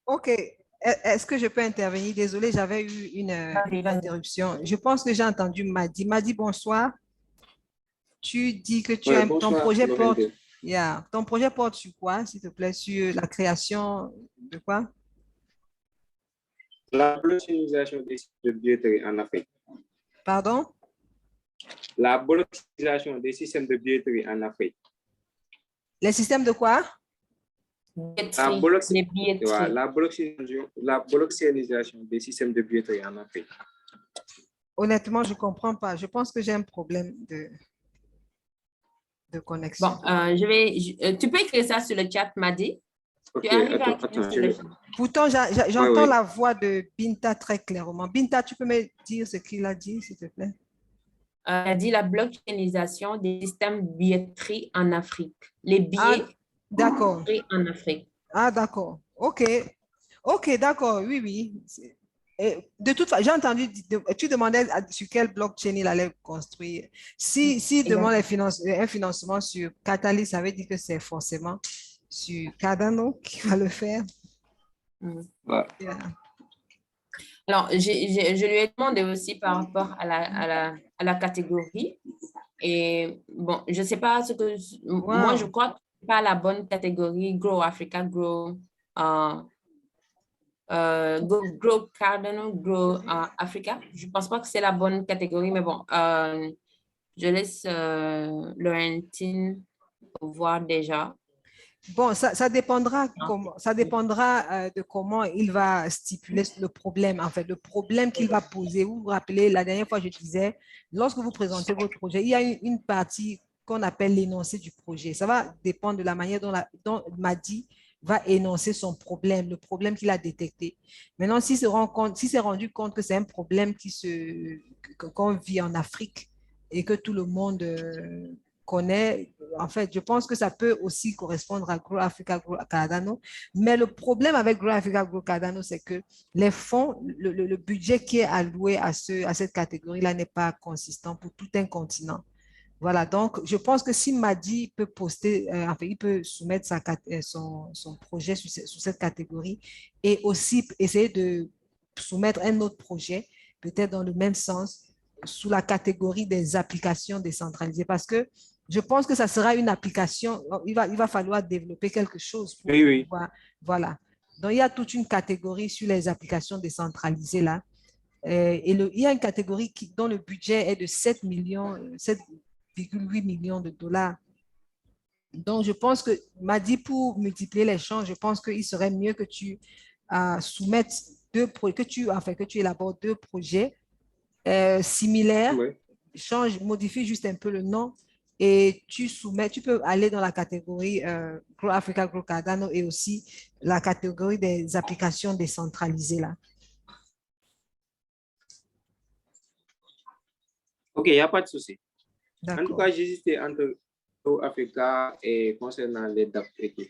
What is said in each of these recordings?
OK. Est-ce que je peux intervenir? Désolée, j'avais eu Vas-y, une vas-y. interruption. Je pense que j'ai entendu Madi. Madi, bonsoir. Tu dis que tu Ouais, as ton bonsoir, projet porte, Lorenzo. yeah. Ton projet porte sur quoi, s'il te plaît, sur la création de quoi? La blockchainisation des systèmes de billetterie en Afrique. Pardon? La blockchainisation des systèmes de billetterie en Afrique. Les systèmes de quoi? La, Billetterie, block... les ouais, billetteries. la blockchainisation des systèmes de billetterie en Afrique. Honnêtement, je ne comprends pas. Je pense que j'ai un problème de Bon, connexion. tu peux écrire ça sur le chat, Madi. Tu Ok, arrives à écrire attends, sur le chat. Pourtant, ouais, j'entends ouais. la voix de Binta très clairement. Binta, tu peux me dire ce qu'il a dit, s'il te plaît? Elle a dit la blockchainisation des systèmes de billetterie en Afrique. Les Ah, billets d'accord. en Afrique. Ah, d'accord. OK. OK, d'accord. Oui, oui. Et de toute façon, j'ai entendu, tu demandais sur quel blockchain il allait construire. Si demande Exactement. un financement sur Catalyst, ça veut dire que c'est forcément sur Cardano qui va le faire. Mm. Ouais. Yeah. Alors, je lui ai demandé aussi par rapport à la catégorie. Et bon, je ne sais pas ce que... Moi, je Wow. crois que ce n'est pas la bonne catégorie Grow Africa, euh, Grow Cardano, Grow Africa. Je ne pense pas que c'est la bonne catégorie, mais bon, je laisse Laurentine voir déjà. Bon, ça dépendra de comment il va stipuler le problème, en fait, le problème qu'il va poser. Vous vous rappelez, la dernière fois, je disais, lorsque vous présentez votre projet, il y a une partie qu'on appelle l'énoncé du projet. Ça va dépendre de la manière dont Madi va énoncer son problème, le problème qu'il a détecté. Maintenant, s'il s'est rendu compte que c'est un problème qu'on vit en Afrique et que tout le monde connaît, en fait, je pense que ça peut aussi correspondre à Grow Africa, Grow Cardano. Mais le problème avec Grow Africa, Grow Cardano, c'est que les fonds, le budget qui est alloué à cette catégorie-là n'est pas consistant pour tout un continent. Voilà, donc je pense que si Madi peut poster, enfin, il peut soumettre son projet sur cette catégorie et aussi essayer de soumettre un autre projet, peut-être dans le même sens, sous la catégorie des applications décentralisées, parce que je pense que ça sera une application, il va falloir développer quelque chose pour Oui, oui. pouvoir, voilà. Donc, il y a toute une catégorie sur les applications décentralisées là. Il y a une catégorie dont le budget est de 7 millions, 7,8 millions de dollars. Donc, je pense que, Madi, pour multiplier les chances, je pense qu'il serait mieux que tu soumettes que tu élabores deux projets similaires, Ouais. modifie juste un peu le nom et tu peux aller dans la catégorie Grow Africa, Grow Cardano et aussi la catégorie des applications décentralisées là. Ok, il n'y a pas de souci. En tout D'accord. cas, j'hésitais entre Africa et concernant les DAP et tout.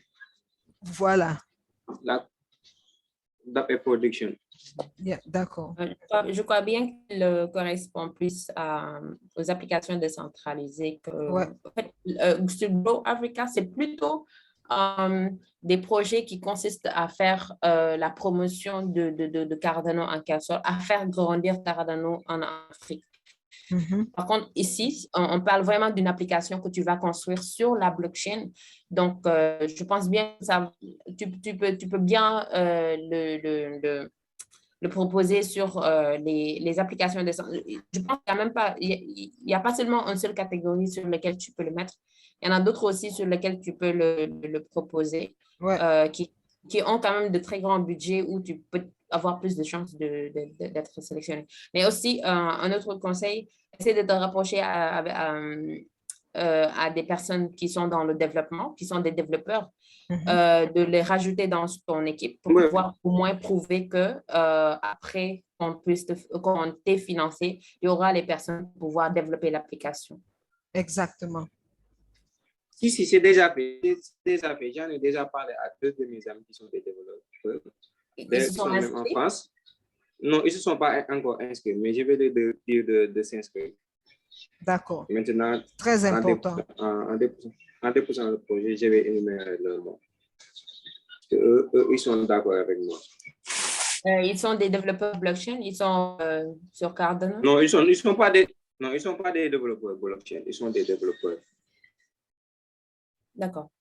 Voilà. La DAP et production. Yeah, d'accord. Je crois bien qu'il correspond plus aux applications décentralisées que, Ouais, en fait, sur Grow Africa, c'est plutôt des projets qui consistent à faire la promotion de Cardano en quelque sorte, à faire grandir Cardano en Afrique. mhm, Par contre, ici, on parle vraiment d'une application que tu vas construire sur la blockchain. Donc, je pense bien que tu peux bien le proposer sur les applications. Je pense qu'il n'y a même pas, il y a pas seulement une seule catégorie sur laquelle tu peux le mettre. Il y en a d'autres aussi sur lesquelles tu peux le proposer, ouais, euh, qui, qui ont quand même de très grands budgets où tu peux avoir plus de chances d'être sélectionné. Mais aussi, un autre conseil, essaie de te rapprocher à des personnes qui sont dans le développement, qui sont des développeurs, mhm. de les rajouter dans ton équipe pour Ouais. pouvoir au moins prouver que après qu'on t'ait financé, il y aura les personnes pour pouvoir développer l'application. Exactement. Si, c'est déjà fait. C'est déjà fait. J'en ai déjà parlé à deux de mes amis qui sont des développeurs. Ils se Qui sont sont même en inscrits. France. Non, ils ne se sont pas encore inscrits, mais je vais leur dire de s'inscrire. D'accord. Maintenant, Très en important. déposant le projet, je vais énumérer leur nom. Ils sont d'accord avec moi. Ils sont des développeurs blockchain, ils sont sur Cardano? Non, ils sont pas des développeurs blockchain, ils sont des développeurs. D'accord.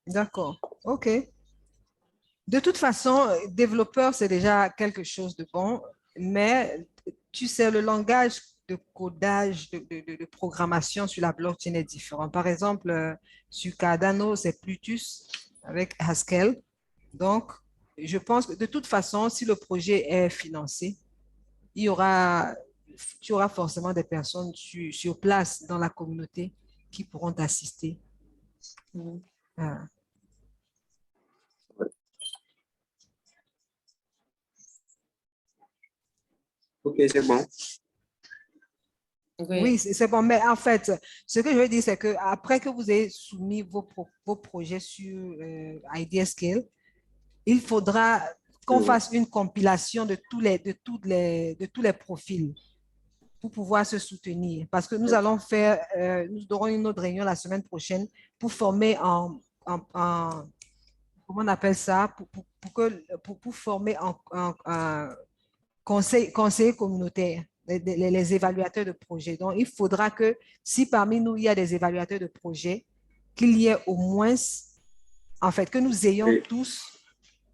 D'accord, OK. De toute façon, développeur, c'est déjà quelque chose de bon, mais tu sais, le langage de codage, de programmation sur la blockchain est différent. Par exemple, sur Cardano, c'est Plutus avec Haskell. Donc, je pense que de toute façon, si le projet est financé, tu auras forcément des personnes sur place dans la communauté qui pourront t'assister. Voilà. OK, c'est bon. Oui, c'est bon. Mais en fait, ce que je veux dire, c'est qu'après que vous ayez soumis vos projets sur IdeaScale, il faudra qu'on fasse une compilation de tous les profils pour pouvoir se soutenir. Parce que nous aurons une autre réunion la semaine prochaine pour former comment on appelle ça, pour former en conseiller communautaire, les évaluateurs de projet. Donc, il faudra que si parmi nous, il y a des évaluateurs de projet, qu'il y ait au moins, en fait, que nous ayons tous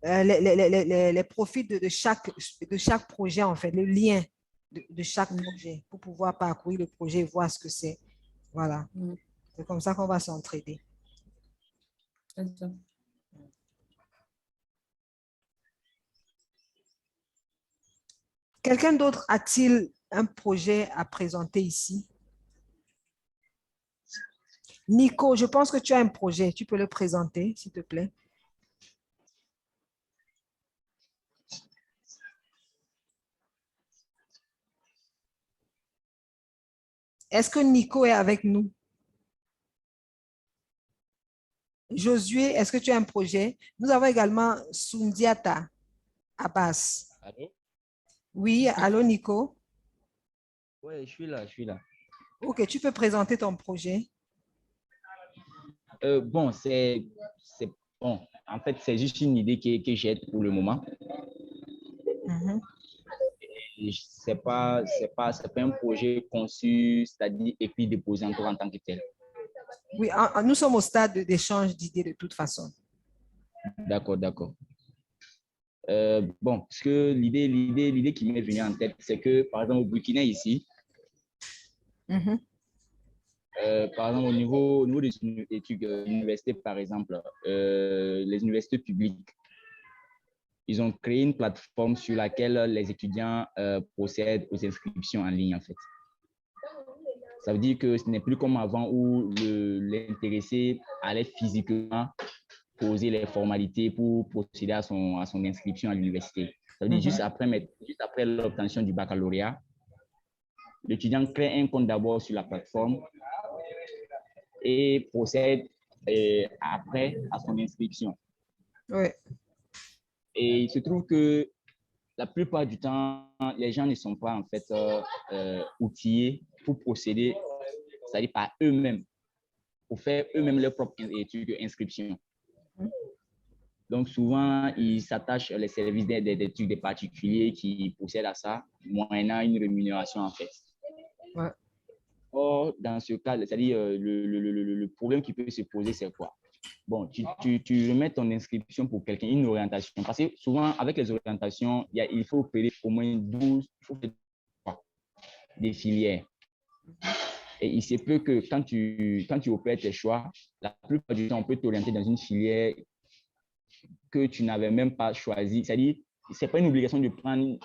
les profils de chaque projet, en fait, le lien de chaque projet pour pouvoir parcourir le projet et voir ce que c'est. Voilà. C'est comme ça qu'on va s'entraider. Quelqu'un d'autre a-t-il un projet à présenter ici? Nico, je pense que tu as un projet. Tu peux le présenter, s'il te plaît. Est-ce que Nico est avec nous? Josué, est-ce que tu as un projet? Nous avons également Sundiata Abbas. Allô? Oui, allô Nico? Oui, je suis là, je suis là. Ok, tu peux présenter ton projet. Bon, c'est bon. En fait, c'est juste une idée que j'ai pour le moment. C'est pas un projet conçu, c'est-à-dire écrit, déposé encore en tant que tel. Oui, nous sommes au stade d'échange d'idées de toute façon. D'accord, d'accord. Bon, parce que l'idée qui m'est venue en tête, c'est que, par exemple, au Burkina ici, par exemple, au niveau des universités, par exemple, les universités publiques, ils ont créé une plateforme sur laquelle les étudiants procèdent aux inscriptions en ligne, en fait. Ça veut dire que ce n'est plus comme avant où l'intéressé allait physiquement poser les formalités pour procéder à son inscription à l'université. Ça veut dire juste après l'obtention du baccalauréat, l'étudiant crée un compte d'abord sur la plateforme et procède après à son inscription. Oui. Et il se trouve que la plupart du temps, les gens ne sont pas en fait outillés pour procéder, c'est-à-dire par eux-mêmes, pour faire eux-mêmes leur propre étude d'inscription. Donc, souvent, ils s'attachent les services d'études des particuliers qui procèdent à ça, moyennant une rémunération, en fait. Ouais. Or, dans ce cas, c'est-à-dire le problème qui peut se poser, c'est quoi? Bon, tu remets ton inscription pour quelqu'un, une orientation. Parce que souvent, avec les orientations, il faut opérer au moins 12 des filières. Et il se peut que quand tu opères tes choix, la plupart du temps, on peut t'orienter dans une filière que tu n'avais même pas choisi. C'est-à-dire, ce n'est pas une obligation de prendre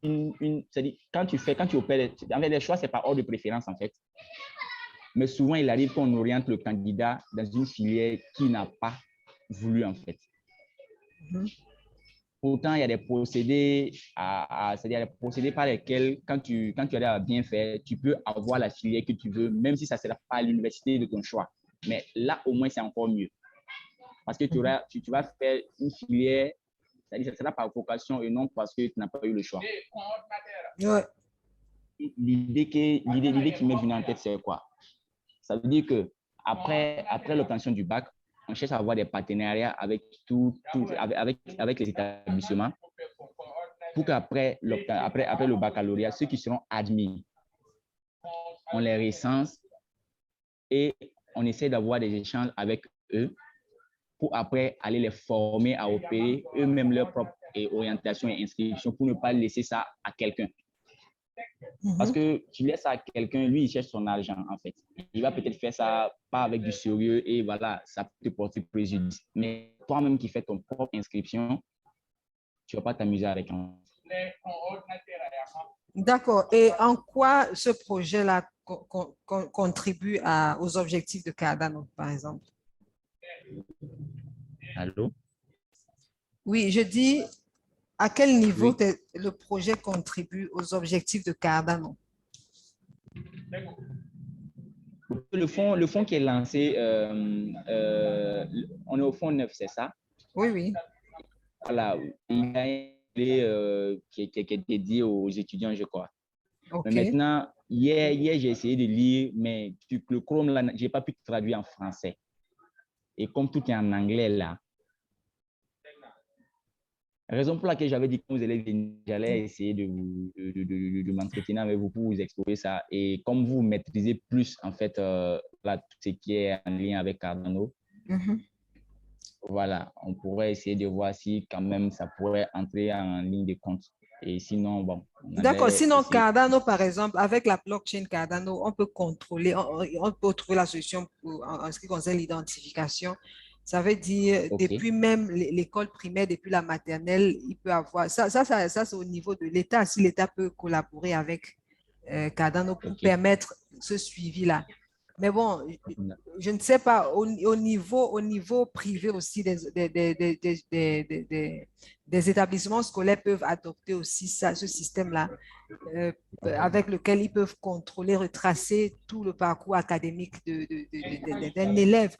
c'est-à-dire, quand tu opères, les choix, c'est par ordre de préférence, en fait. Mais souvent, il arrive qu'on oriente le candidat dans une filière qui n'a pas voulu, en fait. Pourtant, il y a des procédés, c'est-à-dire des procédés par lesquels, quand tu arrives à bien faire, tu peux avoir la filière que tu veux, même si ça ne sera pas à l'université de ton choix. Mais là, au moins, c'est encore mieux. Parce que tu vas faire une filière, c'est-à-dire que ça sera par vocation et non parce que tu n'as pas eu le choix. Ouais. L'idée qui m'est venue en tête, c'est quoi? Ça veut dire que après l'obtention du bac, on cherche à avoir des partenariats avec, avec les établissements pour qu'après après le baccalauréat, ceux qui seront admis, on les recense et on essaie d'avoir des échanges avec eux pour après aller les former à opérer eux-mêmes leur propre orientation et inscription pour ne pas laisser ça à quelqu'un. Parce que tu laisses ça à quelqu'un, lui, il cherche son argent, en fait. Il va peut-être faire ça pas avec du sérieux et voilà, ça peut te porter préjudice. Mais toi-même qui fais ton propre inscription, tu ne vas pas t'amuser avec un. D'accord. Et en quoi ce projet-là contribue aux objectifs de Cardano, par exemple? Allô? Oui, je dis, à quel niveau Oui. le projet contribue aux objectifs de Cardano? Le fonds qui est lancé, on est au fonds 9, c'est ça? Oui, oui. Voilà, il y a un qui est dédié aux étudiants, je crois. Okay. Mais maintenant, hier j'ai essayé de lire, mais le Chrome, là, je n'ai pas pu traduire en français. Et comme tout est en anglais, là, la raison pour laquelle j'avais dit que vous allez venir, j'allais essayer de m'entretenir avec vous pour vous exposer ça. Et comme vous maîtrisez plus, en fait, là, tout ce qui est en lien avec Cardano, voilà, on pourrait essayer de voir si quand même ça pourrait entrer en ligne de compte. Et sinon, bon. D'accord. Sinon, Cardano, par exemple, avec la blockchain Cardano, on peut contrôler, on peut trouver la solution en ce qui concerne l'identification. Ça veut dire, depuis même l'école primaire, depuis la maternelle, il peut avoir, ça c'est au niveau de l'État, si l'État peut collaborer avec Cardano pour permettre ce suivi-là. Mais bon, je ne sais pas, au niveau privé aussi, des établissements scolaires peuvent adopter aussi ce système-là, avec lequel ils peuvent contrôler, retracer tout le parcours académique d'un élève,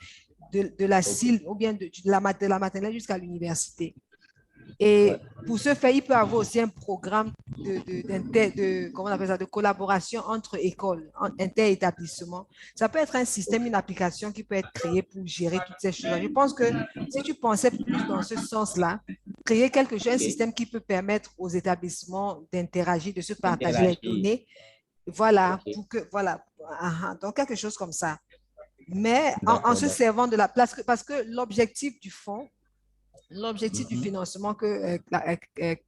de la CIL ou bien de la maternelle jusqu'à l'université. Et pour ce faire, il peut y avoir aussi un programme comment on appelle ça, de collaboration entre écoles, inter-établissements. Ça peut être un système, une application qui peut être créée pour gérer toutes ces choses. Je pense que si tu pensais plus dans ce sens-là, créer quelque chose, un système qui peut permettre aux établissements d'interagir, de se partager les données, voilà, pour que, voilà, donc quelque chose comme ça. Mais en se servant de la place, parce que l'objectif du fonds, l'objectif du financement que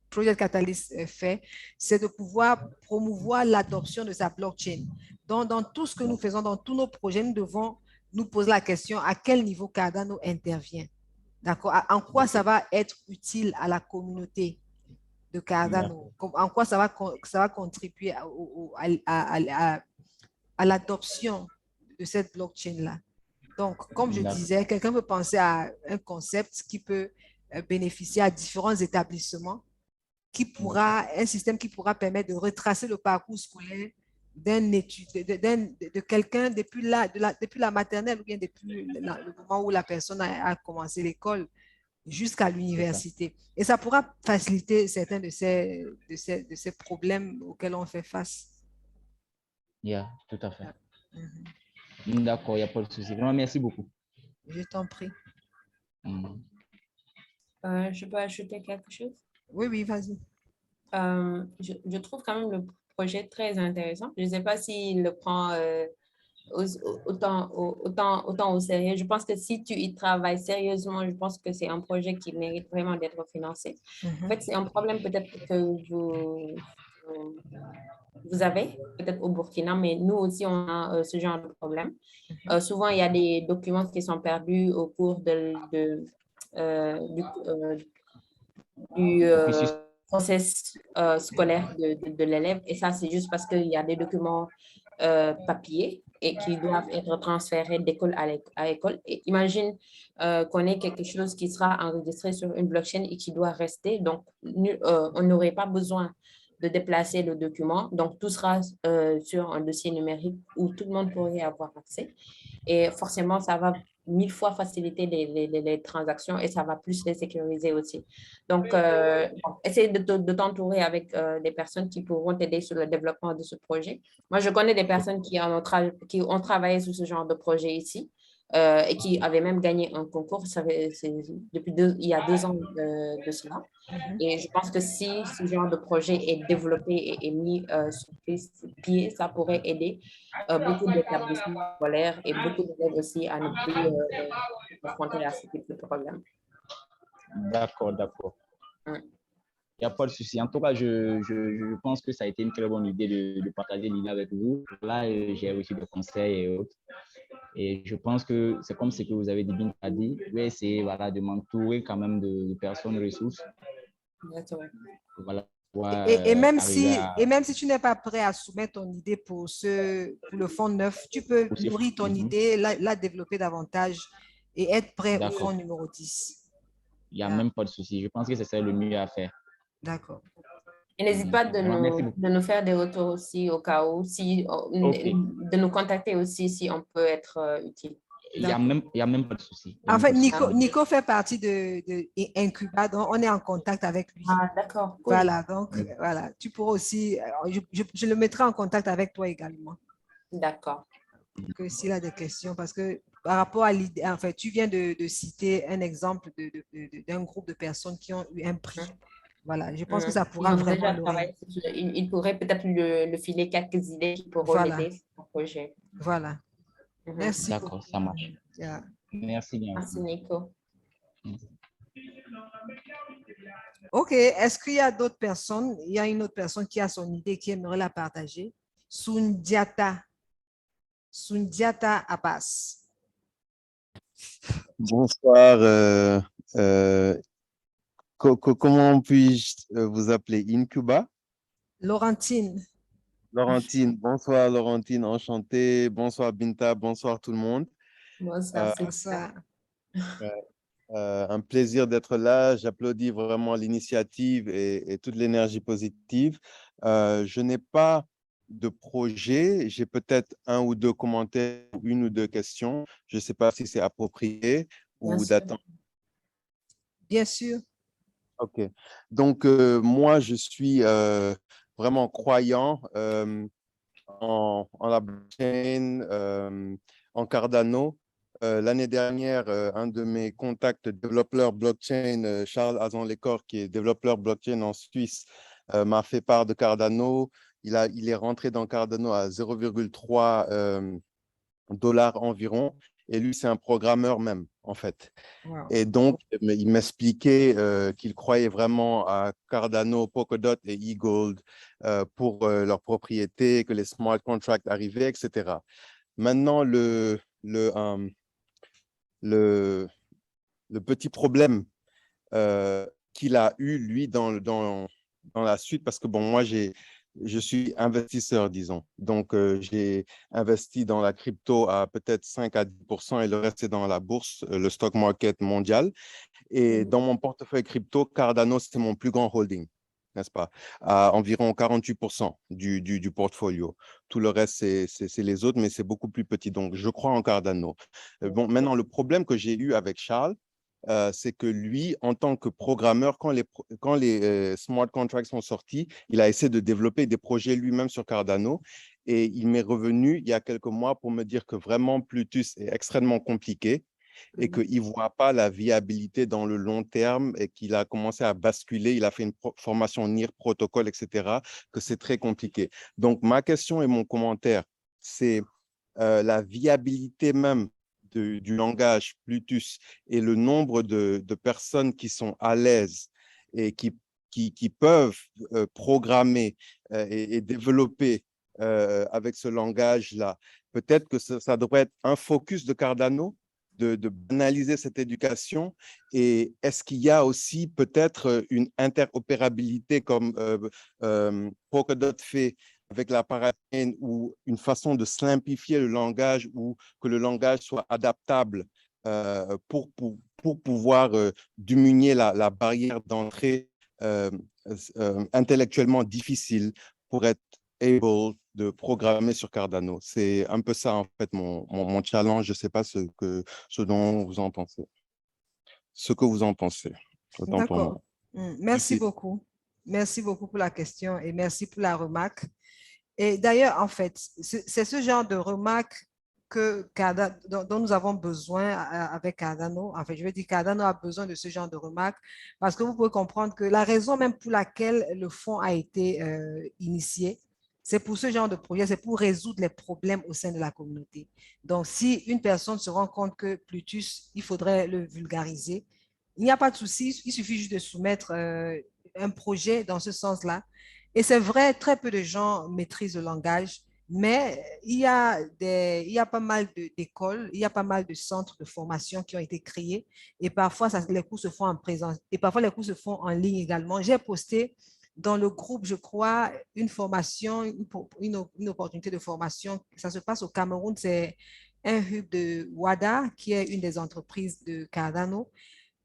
Project Catalyst fait, c'est de pouvoir promouvoir l'adoption de sa blockchain. Donc, dans tout ce que nous faisons, dans tous nos projets, nous devons nous poser la question à quel niveau Cardano intervient. D'accord? En quoi ça va être utile à la communauté de Cardano? En quoi ça va contribuer à l'adoption de cette blockchain-là? Donc, comme je disais, quelqu'un peut penser à un concept qui peut bénéficier à différents établissements, un système qui pourra permettre de retracer le parcours scolaire de quelqu'un depuis la maternelle ou bien depuis le moment où la personne a commencé l'école jusqu'à l'université. Et ça pourra faciliter certains de ces problèmes auxquels on fait face. Tout à fait. D'accord, il n'y a pas de souci. Vraiment, merci beaucoup. Je t'en prie. Je peux ajouter quelque chose? Oui, vas-y. Je trouve quand même le projet très intéressant. Je ne sais pas s'il le prend autant au sérieux. Je pense que si tu y travailles sérieusement, je pense que c'est un projet qui mérite vraiment d'être financé. En fait, c'est un problème peut-être que vous avez, peut-être au Burkina, mais nous aussi, on a ce genre de problème. Souvent, il y a des documents qui sont perdus au cours du process scolaire de l'élève. Et ça, c'est juste parce qu'il y a des documents papier et qui doivent être transférés d'école à école. Et imagine qu'on ait quelque chose qui sera enregistré sur une blockchain et qui doit rester. Donc, on n'aurait pas besoin de déplacer le document. Donc, tout sera sur un dossier numérique où tout le monde pourrait avoir accès. Et forcément, ça va 1000 fois faciliter les transactions et ça va plus les sécuriser aussi. Donc, essaye de t'entourer avec des personnes qui pourront t'aider sur le développement de ce projet. Moi, je connais des personnes qui ont travaillé sur ce genre de projet ici. et qui avait même gagné un concours, il y a 2 ans de cela. Et je pense que si ce genre de projet est développé et mis sur pied, ça pourrait aider beaucoup d'établissements scolaires et beaucoup d'élèves aussi à ne plus se confronter à ce type de problème. D'accord, d'accord. Il n'y a pas de souci. En tout cas, je pense que ça a été une très bonne idée de partager l'idée avec vous. Là, j'ai reçu des conseils et autres. Et je pense que c'est comme ce que vous avez dit, Binta a dit. Je vais essayer voilà, de m'entourer quand même de personnes ressources. Exactement. Voilà, Et même si tu n'es pas prêt à soumettre ton idée pour le fonds neuf, tu peux nourrir ton idée, la développer davantage et être prêt au fonds numéro 10. Il n'y a même pas de souci. Je pense que c'est ça le mieux à faire. D'accord. Et n'hésite pas de nous faire des retours aussi au cas où, de nous contacter aussi si on peut être utile. Il n'y a même pas de souci. En fait, Nico fait partie de Incuba, donc on est en contact avec lui. Ah, d'accord. Cool. Voilà, donc voilà, tu pourras aussi, je le mettrai en contact avec toi également. D'accord. S'il a des questions, parce que par rapport à l'idée, en fait, tu viens de citer un exemple d'un groupe de personnes qui ont eu un prix. Voilà, je pense que ça pourra vraiment l'aider. Il pourrait peut-être le filer quelques idées qui pourront l'aider sur son projet. Voilà. Merci. D'accord, ça marche. Yeah. Merci bien. Merci, Nico. OK. Est-ce qu'il y a d'autres personnes? Il y a une autre personne qui a son idée qui aimerait la partager. Sundiata Abbas. Bonsoir. Comment puis-je vous appeler? Incuba? Laurentine. Laurentine. Bonsoir, Laurentine. Enchantée. Bonsoir, Binta. Bonsoir, tout le monde. Bonsoir. Un plaisir d'être là. J'applaudis vraiment l'initiative et toute l'énergie positive. Je n'ai pas de projet. J'ai peut-être 1 ou 2 commentaires, 1 ou 2 questions. Je ne sais pas si c'est approprié ou d'attendre. Bien sûr. OK. Donc, moi, je suis vraiment croyant en la blockchain, en Cardano. L'année dernière, un de mes contacts développeurs blockchain, Charles Azan-Lecor, qui est développeur blockchain en Suisse, m'a fait part de Cardano. Il est rentré dans Cardano à 0,3 $ environ. Et lui, c'est un programmeur même, en fait. Wow. Et donc, il m'expliquait qu'il croyait vraiment à Cardano, Polkadot et eGold pour leurs propriétés, que les smart contracts arrivaient, etc. Maintenant, le petit problème qu'il a eu, lui, dans la suite, parce que, bon, moi, je suis investisseur, disons. Donc, j'ai investi dans la crypto à peut-être 5 à 10% et le reste, c'est dans la bourse, le stock market mondial. Et dans mon portefeuille crypto, Cardano, c'est mon plus grand holding, n'est-ce pas? À environ 48% du portfolio. Tout le reste, c'est les autres, mais c'est beaucoup plus petit. Donc, je crois en Cardano. Bon, maintenant, le problème que j'ai eu avec Charles, c'est que lui, en tant que programmeur, quand les smart contracts sont sortis, il a essayé de développer des projets lui-même sur Cardano. Et il m'est revenu il y a quelques mois pour me dire que vraiment Plutus est extrêmement compliqué et qu'il ne voit pas la viabilité dans le long terme et qu'il a commencé à basculer. Il a fait une formation NIR protocole, etc., que c'est très compliqué. Donc, ma question et mon commentaire, c'est la viabilité même du langage Plutus et le nombre de personnes qui sont à l'aise et qui peuvent programmer et développer avec ce langage-là. Peut-être que ça devrait être un focus de Cardano, de banaliser cette éducation. Et est-ce qu'il y a aussi peut-être une interopérabilité comme Polkadot fait avec la parachain, ou une façon de simplifier le langage ou que le langage soit adaptable pour pouvoir diminuer la barrière d'entrée intellectuellement difficile pour être able de programmer sur Cardano. C'est un peu ça, en fait, mon challenge. Je ne sais pas ce dont vous en pensez. Ce que vous en pensez. D'accord. Merci beaucoup. Merci beaucoup pour la question et merci pour la remarque. Et d'ailleurs, en fait, c'est ce genre de remarque dont nous avons besoin avec Cardano. En fait, je veux dire, Cardano a besoin de ce genre de remarques parce que vous pouvez comprendre que la raison même pour laquelle le fonds a été initié, c'est pour ce genre de projet, c'est pour résoudre les problèmes au sein de la communauté. Donc, si une personne se rend compte que Plutus, il faudrait le vulgariser, il n'y a pas de souci, il suffit juste de soumettre un projet dans ce sens-là. Et c'est vrai, très peu de gens maîtrisent le langage, mais il y a pas mal d'écoles, il y a pas mal de centres de formation qui ont été créés et parfois les cours se font en présence et parfois les cours se font en ligne également. J'ai posté dans le groupe, je crois, une formation, une opportunité de formation. Ça se passe au Cameroun, c'est un hub de WADA qui est une des entreprises de Cardano.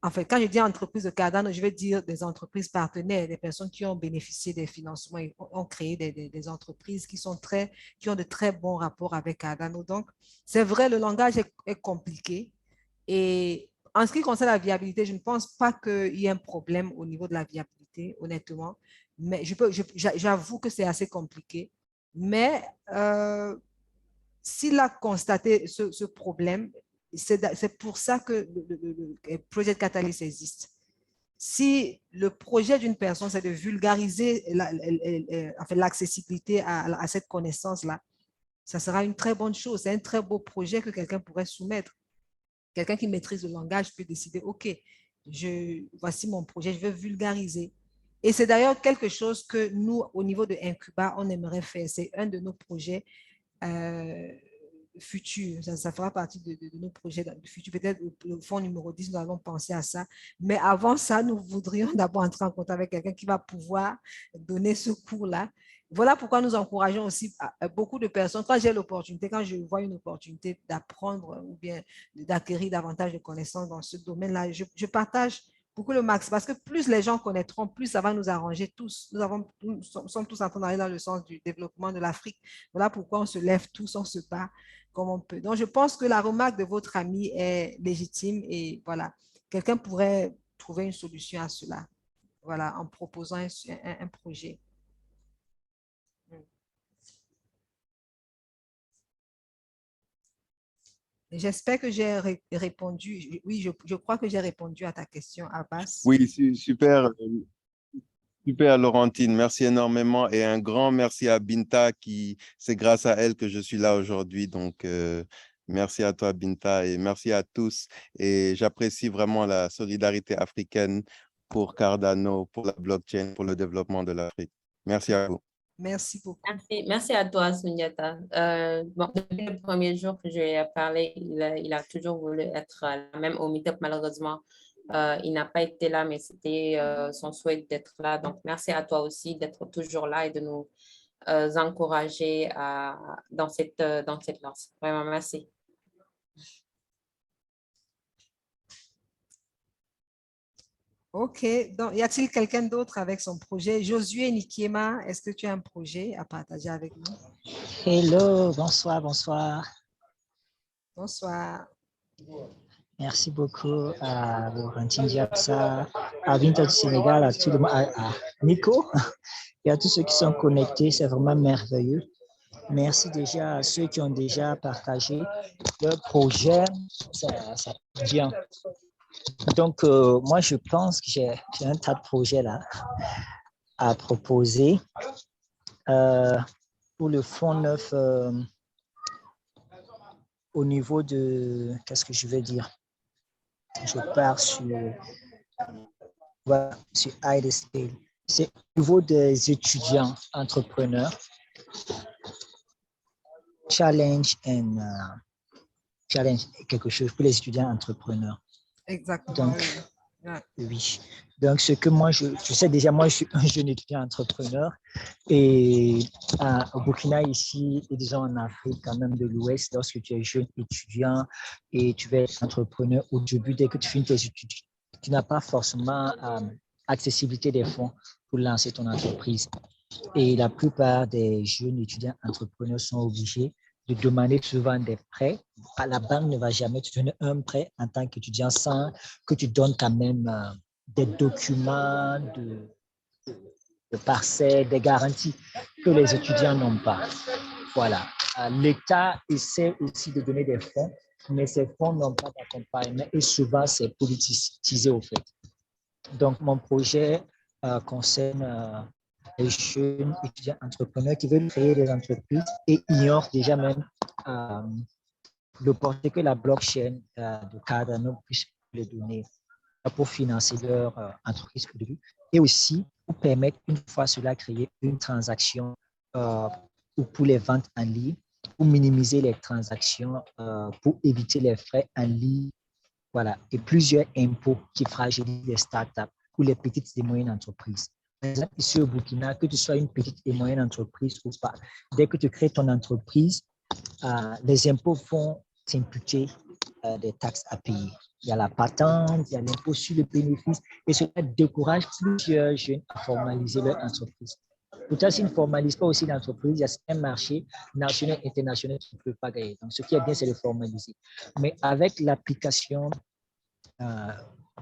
En fait, quand je dis entreprise de Cardano, je veux dire des entreprises partenaires, des personnes qui ont bénéficié des financements et ont créé des entreprises qui ont de très bons rapports avec Cardano. Donc, c'est vrai, le langage est compliqué. Et en ce qui concerne la viabilité, je ne pense pas qu'il y ait un problème au niveau de la viabilité, honnêtement. Mais j'avoue que c'est assez compliqué. Mais s'il a constaté ce problème, c'est pour ça que le Project Catalyst existe. Si le projet d'une personne, c'est de vulgariser l'accessibilité à cette connaissance-là, ça sera une très bonne chose. C'est un très beau projet que quelqu'un pourrait soumettre. Quelqu'un qui maîtrise le langage peut décider, OK, voici mon projet, je veux vulgariser. Et c'est d'ailleurs quelque chose que nous, au niveau de Incuba, on aimerait faire. C'est un de nos projets futur. Ça fera partie de nos projets futurs. Peut-être le fonds numéro 10, nous allons penser à ça. Mais avant ça, nous voudrions d'abord entrer en contact avec quelqu'un qui va pouvoir donner ce cours-là. Voilà pourquoi nous encourageons aussi beaucoup de personnes. Quand j'ai l'opportunité, quand je vois une opportunité d'apprendre ou bien d'acquérir davantage de connaissances dans ce domaine-là, je partage beaucoup le max, parce que plus les gens connaîtront, plus ça va nous arranger tous. Nous sommes tous en train d'aller dans le sens du développement de l'Afrique. Voilà pourquoi on se lève tous, on se bat comme on peut. Donc, je pense que la remarque de votre ami est légitime et voilà, quelqu'un pourrait trouver une solution à cela, voilà, en proposant un projet. J'espère que j'ai répondu. Oui, je crois que j'ai répondu à ta question, Abbas. Oui, super. Super, Laurentine. Merci énormément et un grand merci à Binta c'est grâce à elle que je suis là aujourd'hui. Donc, merci à toi, Binta, et merci à tous. Et j'apprécie vraiment la solidarité africaine pour Cardano, pour la blockchain, pour le développement de l'Afrique. Merci à vous. Merci beaucoup. Merci à toi, Sundiata. Depuis le premier jour que je lui ai parlé, il a toujours voulu être là, même au meet-up, malheureusement. Il n'a pas été là, mais c'était son souhait d'être là. Donc, merci à toi aussi d'être toujours là et de nous encourager dans cette lance. Vraiment, merci. OK. Donc, y a-t-il quelqu'un d'autre avec son projet? Josué Nikiema, est-ce que tu as un projet à partager avec nous? Hello, bonsoir, bonsoir. Bonsoir. Merci beaucoup à Laurentine Diapsa, à Binta du Sénégal, à tout le monde, à Nico et à tous ceux qui sont connectés. C'est vraiment merveilleux. Merci déjà à ceux qui ont déjà partagé leur projet. Ça bien. Donc, moi, je pense que j'ai un tas de projets là à proposer pour le fonds neuf au niveau de, qu'est-ce que je vais dire? Je pars sur high scale. C'est au niveau des étudiants entrepreneurs. Challenge quelque chose pour les étudiants entrepreneurs. Exactement. Donc, oui. Donc, ce que moi, je sais déjà, moi, je suis un jeune étudiant entrepreneur et au Burkina, ici, et disons en Afrique, quand même de l'Ouest, lorsque tu es jeune étudiant et tu veux être entrepreneur, au début, dès que tu finis tes études, tu n'as pas forcément accessibilité des fonds pour lancer ton entreprise. Et la plupart des jeunes étudiants entrepreneurs sont obligés de demander souvent des prêts. La banque ne va jamais te donner un prêt en tant qu'étudiant sans que tu donnes quand même des documents de parcelles, des garanties que les étudiants n'ont pas. Voilà. L'État essaie aussi de donner des fonds, mais ces fonds n'ont pas d'accompagnement et souvent c'est politisé au fait. Donc, mon projet concerne les jeunes étudiants entrepreneurs qui veulent créer des entreprises et ignorent déjà même l'opportunité que la blockchain de Cardano puisse les donner pour financer leur entreprise au début et aussi pour permettre, une fois cela créé, une transaction ou pour les ventes en ligne, pour minimiser les transactions, pour éviter les frais en ligne. Voilà, et plusieurs impôts qui fragilisent les startups ou les petites et moyennes entreprises. Par exemple, ici au Burkina, que tu sois une petite et moyenne entreprise ou pas, dès que tu crées ton entreprise, les impôts vont t'imputer des taxes à payer. Il y a la patente, il y a l'impôt sur le bénéfice et cela décourage plusieurs jeunes à formaliser leur entreprise. Pourtant, s'ils ne formalisent pas aussi l'entreprise, il y a un marché national et international qui ne peut pas gagner. Donc, ce qui est bien, c'est de formaliser. Mais avec l'application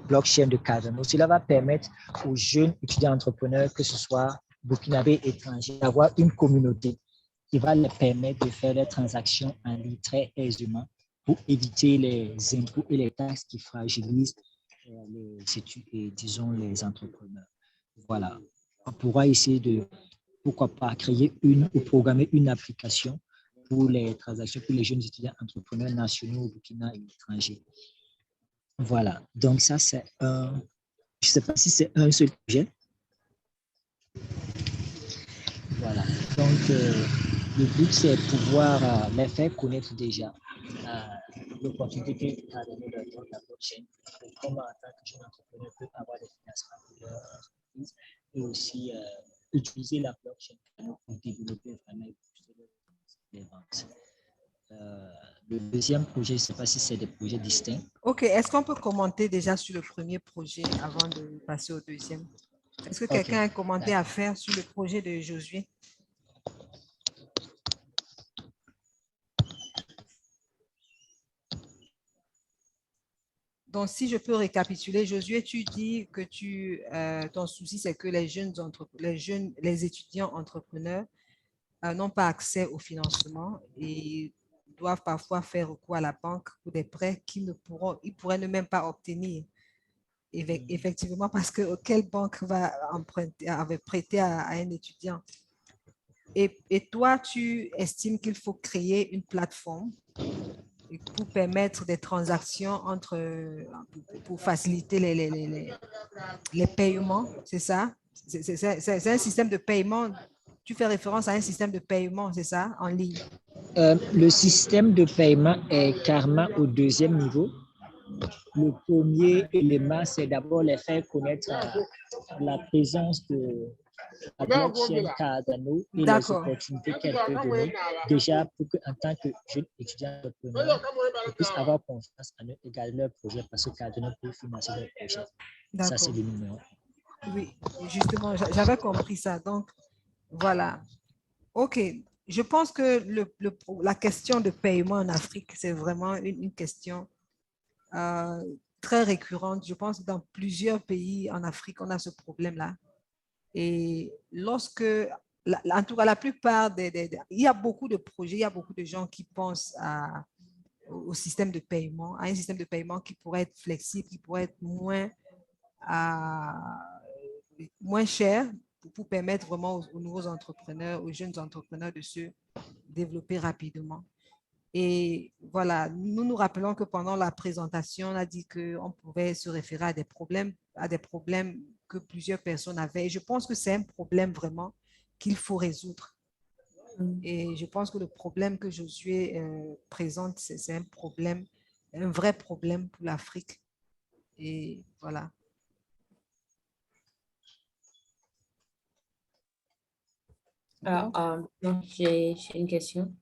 blockchain de Cardano, cela va permettre aux jeunes étudiants entrepreneurs, que ce soit burkinabés étrangers, d'avoir une communauté qui va leur permettre de faire leurs transactions en ligne très aisément pour éviter les impôts et les taxes qui fragilisent les études et, disons, les entrepreneurs. Voilà. On pourra essayer de, pourquoi pas, créer une ou programmer une application pour les transactions pour les jeunes étudiants entrepreneurs nationaux au Burkina et étrangers. Voilà. Donc, ça, c'est un. Je ne sais pas si c'est un seul projet. Voilà. Donc, le but, c'est de pouvoir les faire connaître déjà l'opportunité que Cardano donne dans la blockchain, comment en tant que jeune entrepreneur peut avoir des financements pour leur entreprise et aussi utiliser la blockchain pour développer vraiment les ventes. Le deuxième projet, je ne sais pas si c'est des projets distincts. OK. Est-ce qu'on peut commenter déjà sur le premier projet avant de passer au deuxième? Est-ce que quelqu'un a un commentaire à faire sur le projet de Josué? Donc, si je peux récapituler, Josué, tu dis que ton souci, c'est que les étudiants entrepreneurs n'ont pas accès au financement et doivent parfois faire recours à la banque pour des prêts qu'ils pourraient ne même pas obtenir. Effectivement, parce que quelle banque va prêter à un étudiant? Et toi, tu estimes qu'il faut créer une plateforme pour permettre des transactions pour faciliter les paiements, c'est ça? C'est un système de paiement. Tu fais référence à un système de paiement, c'est ça, en ligne? Le système de paiement est carrément au deuxième niveau. Le premier élément, c'est d'abord les faire connaître la présence de la blockchain Cardano et les opportunités qu'elle peut donner. Déjà, pour qu'en tant que jeune étudiant entrepreneur, ils puissent avoir confiance en eux et garder leur projet parce que Cardano peut financer leur projet. Ça, c'est le numéro. Oui, justement, j'avais compris ça. Donc, voilà. OK. Je pense que la question de paiement en Afrique, c'est vraiment une question très récurrente. Je pense que dans plusieurs pays en Afrique, on a ce problème-là. Et lorsque, en tout cas, la plupart il y a beaucoup de projets, il y a beaucoup de gens qui pensent au système de paiement, à un système de paiement qui pourrait être flexible, qui pourrait être moins cher pour permettre vraiment aux nouveaux entrepreneurs, aux jeunes entrepreneurs de se développer rapidement. Et voilà, nous nous rappelons que pendant la présentation, on a dit qu'on pouvait se référer à des problèmes que plusieurs personnes avaient. Et je pense que c'est un problème vraiment qu'il faut résoudre. Et je pense que le problème que Josué présente, c'est un vrai problème pour l'Afrique. Et voilà. Donc, j'ai une question.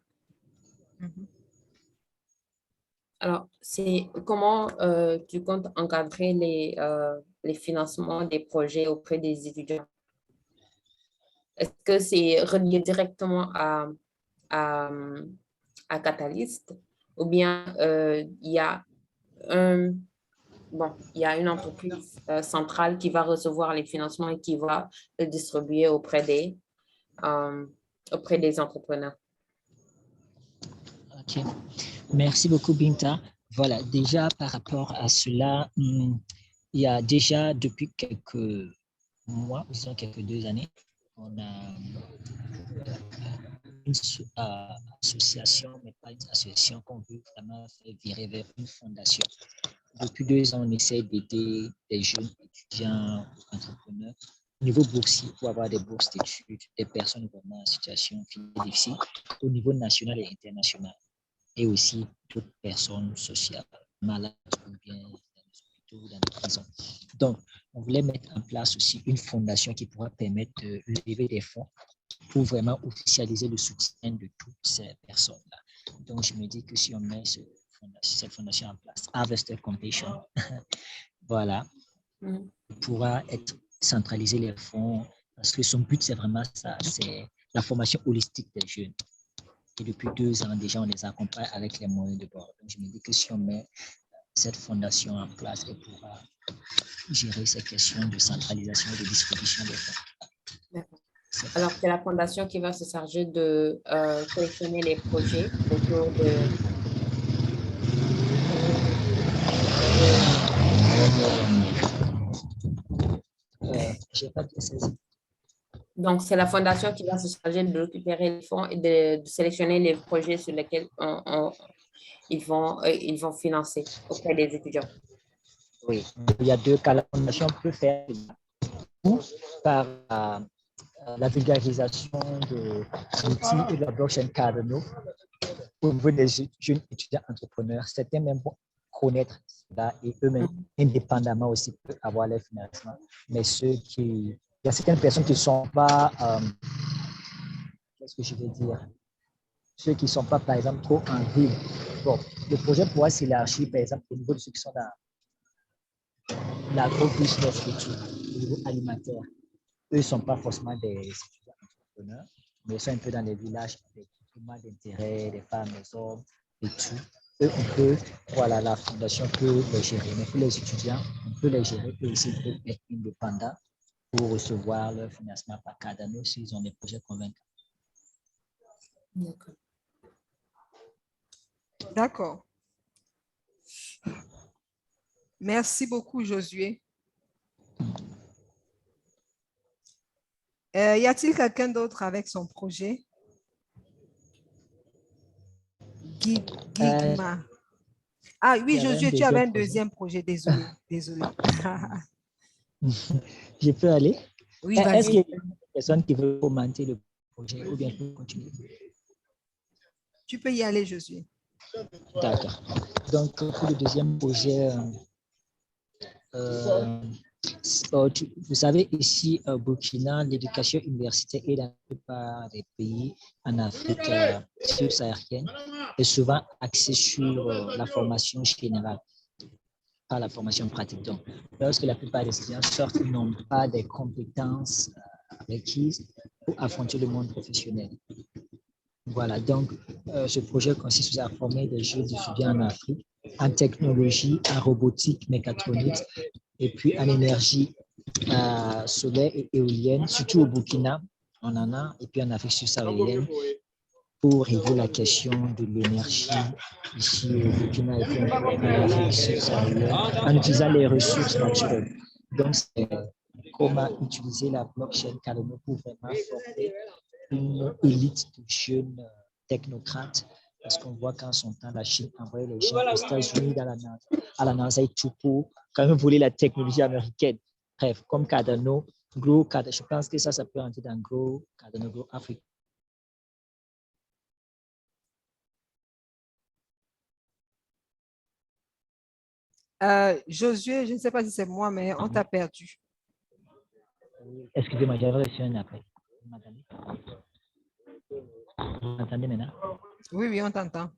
Alors, c'est comment tu comptes encadrer les financements des projets auprès des étudiants? Est-ce que c'est relié directement à Catalyst ou bien il y a une entreprise centrale qui va recevoir les financements et qui va les distribuer auprès des entrepreneurs? OK. Merci beaucoup, Binta. Voilà, déjà par rapport à cela, il y a déjà depuis quelques mois, disons quelques 2 années, on a une association, mais pas une association qu'on veut vraiment faire virer vers une fondation. Depuis 2 ans, on essaie d'aider des jeunes étudiants, entrepreneurs, au niveau boursier, pour avoir des bourses d'études, des personnes vraiment en situation difficile, au niveau national et international, et aussi d'autres personnes sociales, malades ou bien dans les hôpitaux, dans les prisons. Donc, on voulait mettre en place aussi une fondation qui pourra permettre de lever des fonds pour vraiment officialiser le soutien de toutes ces personnes-là. Donc, je me dis que si on met cette fondation en place, Harvester Compassion, voilà, pourra être centraliser les fonds parce que son but, c'est vraiment ça, c'est la formation holistique des jeunes. Et depuis 2 ans, déjà, on les accompagne avec les moyens de bord. Donc, je me dis que si on met cette fondation en place, elle pourra gérer ces questions de centralisation et de distribution des fonds. D'accord. Alors, c'est la fondation qui va se charger de sélectionner les projets autour de... J'ai pas de saisi. Donc, c'est la fondation qui va se charger de récupérer les fonds et de sélectionner les projets sur lesquels ils vont financer auprès des étudiants. Oui, il y a 2 cas. La fondation peut faire par la vulgarisation de l'outil et de la blockchain Cardano au niveau des jeunes étudiants entrepreneurs. Certains même vont connaître cela et eux-mêmes, indépendamment aussi, peuvent avoir les financements. Mais il y a certaines personnes qui ne sont pas, qu'est-ce que je vais dire, ceux qui ne sont pas, par exemple, trop en ville. Bon, le projet pourra s'élargir, par exemple, au niveau de ceux qui sont dans l'agro-business et tout, au niveau alimentaire. Eux ne sont pas forcément des étudiants entrepreneurs, mais ils sont un peu dans les villages avec beaucoup d'intérêt, des femmes, des hommes et tout. Eux, on peut, voilà, la fondation peut les gérer. Mais pour les étudiants, on peut les gérer. Eux aussi, ils peuvent être indépendants pour recevoir leur financement par Cardano s'ils ont des projets convaincants. D'accord. D'accord. Merci beaucoup, Josué. Y a-t-il quelqu'un d'autre avec son projet? Guigma. Ah oui, Josué, tu avais un deuxième projet. Désolé, désolé. Je peux aller? Oui, Est-ce qu'il y vas-y. a une personne qui veut commenter le projet ou bien je peux continuer? Tu peux y aller, Josué. D'accord. Donc, pour le deuxième projet, vous savez, ici, au Burkina, l'éducation universitaire est dans la plupart des pays en Afrique subsaharienne est souvent axée sur la formation générale, pas la formation pratique. Donc, lorsque la plupart des étudiants sortent, ils n'ont pas des compétences requises pour affronter le monde professionnel. Voilà, donc ce projet consiste à former des jeunes étudiants en Afrique, en technologie, en robotique, mécatronique, et puis en énergie solaire et éolienne, surtout au Burkina, on en a, et puis en Afrique subsaharienne, pour régler la question de l'énergie ici au Burkina et puis en Afrique subsaharienne, en utilisant les ressources naturelles. Donc, c'est comment utiliser la blockchain Cardano pour vraiment former une élite de jeunes technocrates, parce qu'on voit qu'en son temps, la Chine envoyait les gens aux États-Unis à la NASA et tout pour quand même voler la technologie américaine. Bref, comme Cardano, je pense que ça peut entrer dans Cardano, Grow Afrique. Josué, je ne sais pas si c'est moi, mais on t'a perdu. Excusez-moi, j'avais reçu un appel. Vous m'entendez maintenant? Oui, oui, on t'entend.